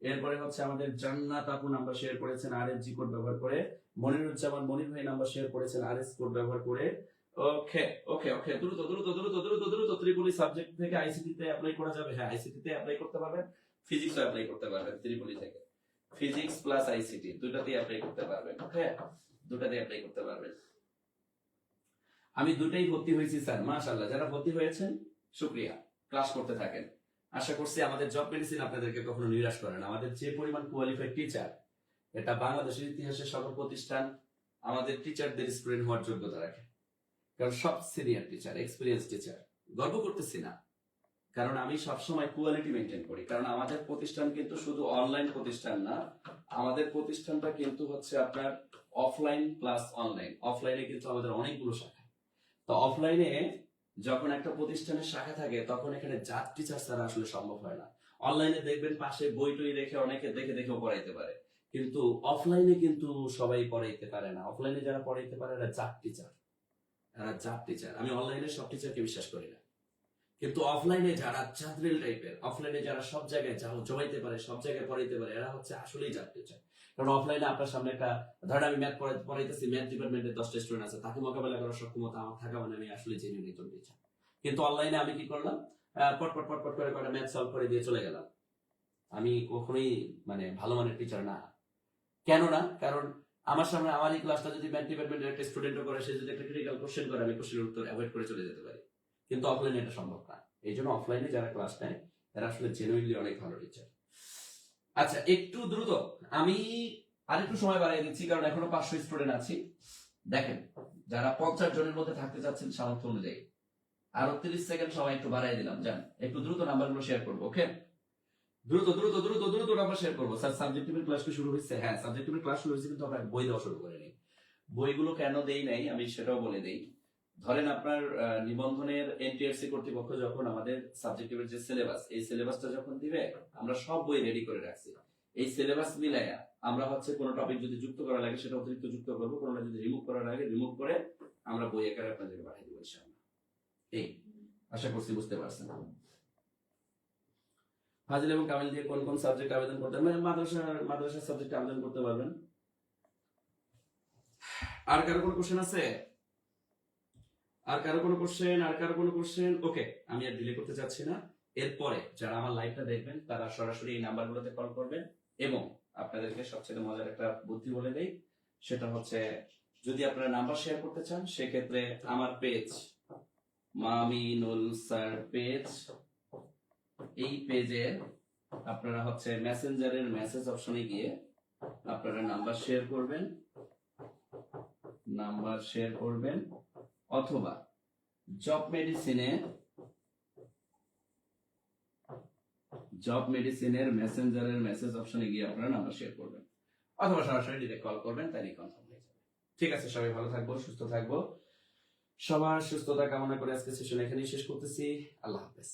এরপরে হচ্ছে আমাদের জান্নাত আপু নাম্বার শেয়ার করেছেন RSG কোড ব্যবহার করে। মনিরুজ্জামান মনির ভাই নাম্বার শেয়ার করেছেন RS কোড ব্যবহার করে। ওকে ওকে ওকে, দ্রুত দ্রুত দ্রুত দ্রুত দ্রুত। ত্রিপলি সাবজেক্ট থেকে ICT তে অ্যাপ্লাই করা যাবে, হ্যাঁ ICT তে অ্যাপ্লাই করতে পারবেন, ফিজিক্সও অ্যাপ্লাই করতে পারবেন। ত্রিপলি থেকে ফিজিক্স প্লাস ICT দুটাতেই অ্যাপ্লাই করতে পারবেন। ওকে, দুটাতেই অ্যাপ্লাই করতে পারবেন। আমি দুটাই ভর্তি হয়েছি স্যার, মাশাআল্লাহ। যারা ভর্তি হয়েছেন শুকরিয়া, ক্লাস করতে থাকেন। আশা করছি আমাদের জব মেডিসিন আপনাদেরকে কখনো নিরাশ করে না। আমাদের যে পরিমাণ কোয়ালিফাইড টিচার, এটা বাংলাদেশের ইতিহাসে সকল প্রতিষ্ঠান আমাদের টিচারদের স্টুডেন্ট হওয়ার যোগ্যতা রাখে, কারণ সব সিনিয়র টিচার, এক্সপিরিয়েন্স টিচার। গর্ব করতেছি না, কারণ আমি সবসময় কোয়ালিটি মেনটেন করি, কারণ আমাদের প্রতিষ্ঠান কিন্তু শুধু অনলাইন প্রতিষ্ঠান না, আমাদের প্রতিষ্ঠানটা কিন্তু হচ্ছে আপনার অফলাইন প্লাস অনলাইন। অফলাইনে কিন্তু আমাদের অনেকগুলো শাখা। তো অফলাইনে যখন একটা প্রতিষ্ঠানের শাখা থাকে তখন এখানে জাত টিচার ছাড়া আসলে সম্ভব হয় না। অনলাইনে দেখবেন পাশে বই টই রেখে অনেকে দেখে দেখেও পড়াইতে পারে, কিন্তু অফলাইনে কিন্তু সবাই পড়াইতে পারে না। অফলাইনে যারা পড়াইতে পারে এরা জাত টিচার, এরা জাত টিচার। আমি অনলাইনে সব টিচারকে বিশ্বাস করি না, কিন্তু অফলাইনে যারা চাঁদরেল টাইপের, অফলাইনে যারা সব জায়গায় জমাইতে পারে, সব জায়গায় পড়াইতে পারে, এরা হচ্ছে আসলেই জাত টিচার। কারণ অফলাইনে আপনার সামনে একটা, ধরেন আমি ম্যাথ পড়াইতেছি, ম্যাথ ডিপার্টমেন্টের 10টা স্টুডেন্ট আছে, তাকে মোকাবেলা করার সক্ষমতা আমার থাকা মানে আমি আসলে জেনুইন একজন টিচার। কিন্তু অনলাইনে আমি কি করলাম, পটপট পটপট করে কটা ম্যাথ সলভ করে দিয়ে চলে গেলাম, আমি কখনোই মানে ভালো মানের টিচার না। কেন না? কারণ আমার সামনে আমার এই ক্লাসটা যদি ম্যাথ ডিপার্টমেন্টের একটা স্টুডেন্টও করে, সে যদি একটা ক্রিটিক্যাল কোশ্চেন করে, আমি কোশ্চেনের উত্তর অ্যাভয়েড করে চলে যেতে পারি। কিন্তু অফলাইনে এটা সম্ভব না। এই জন্য অফলাইনে যারা ক্লাস নেয় তারা আসলে জেনুইনলি অনেক ভালো টিচার। আচ্ছা, একটু দ্রুত আমি আরেকটু সময় বাড়িয়ে দিচ্ছি, কারণ এখনো 500 স্টুডেন্ট আছি। দেখেন, যারা 50 জনের মধ্যে থাকতে চাচ্ছেন সামর্থ্য অনুযায়ী, আরো 30 সেকেন্ড সময় একটু বাড়াই দিলাম। যান একটু দ্রুত নাম্বারগুলো শেয়ার করবো। ওকে, দ্রুত দ্রুত দ্রুত দ্রুত নাম্বার শেয়ার করবো। স্যার সাবজেক্টিভের ক্লাস শুরু হয়েছে? হ্যাঁ, সাবজেক্টিভের ক্লাস শুরু হয়েছে, কিন্তু আমরা বই দেওয়া শুরু করিনি। বইগুলো কেন দেই নাই আমি সেটাও বলে দেই। ধরেন আপনার নিবন্ধনের এনটিআরসি কর্তৃপক্ষ যখন আমাদের সাবজেক্টিভের যে সিলেবাস, এই সিলেবাসটা যখন দিবে, আমরা সব বই রেডি করে রাখছি। এই সিলেবাস মিলাইয়া আমরা হচ্ছে কোনো টপিক যদি যুক্ত করা লাগে সেটা অতিরিক্ত যুক্ত করবো, কোনোটা যদি রিমুভ করা লাগে রিমুভ করে আমরা বই আকারে আপনাদেরকে পাঠিয়ে দেবো ইনশাআল্লাহ। এই আশা করছি বুঝতে পারছেন। ফাজিল এবং কামিল দিয়ে কোন কোন সাবজেক্ট আবেদন করতে পারবেন? মাদ্রাসার সাবজেক্টে আবেদন করতে পারবেন। আর কারো কোনো কোশ্চেন আছে? আর কারো কোনো কোশ্চেন? ওকে, আমি আর ডিলে করতে চাচ্ছি না। এরপরে যারা আমার লাইভটা দেখবেন তারা সরাসরি এই নাম্বারগুলোতে কল করবেন। এবং আপনাদেরকে সবচেয়ে মজার একটা বুদ্ধি বলে দেই, সেটা হচ্ছে যদি আপনারা নাম্বার শেয়ার করতে চান, সেক্ষেত্রে আমার পেজ মামিনুল স্যার পেজ, এই পেজে আপনারা হচ্ছে মেসেঞ্জারের মেসেজ অপশনে গিয়ে আপনারা নাম্বার শেয়ার করবেন, অথবা জব মেডিসিনের মেসেঞ্জারের মেসেজ অপশনে গিয়ে আপনারা নাম্বার শেয়ার করবেন, অথবা সরাসরি ডিরেক্ট কল করবেন, তাই কনফার্ম হয়ে যাবে। ঠিক আছে, সবাই ভালো থাকবো, সুস্থ থাকবো। সবার সুস্থতা কামনা করে আজকে সেশন এখানেই শেষ করতেছি। আল্লাহ হাফেজ।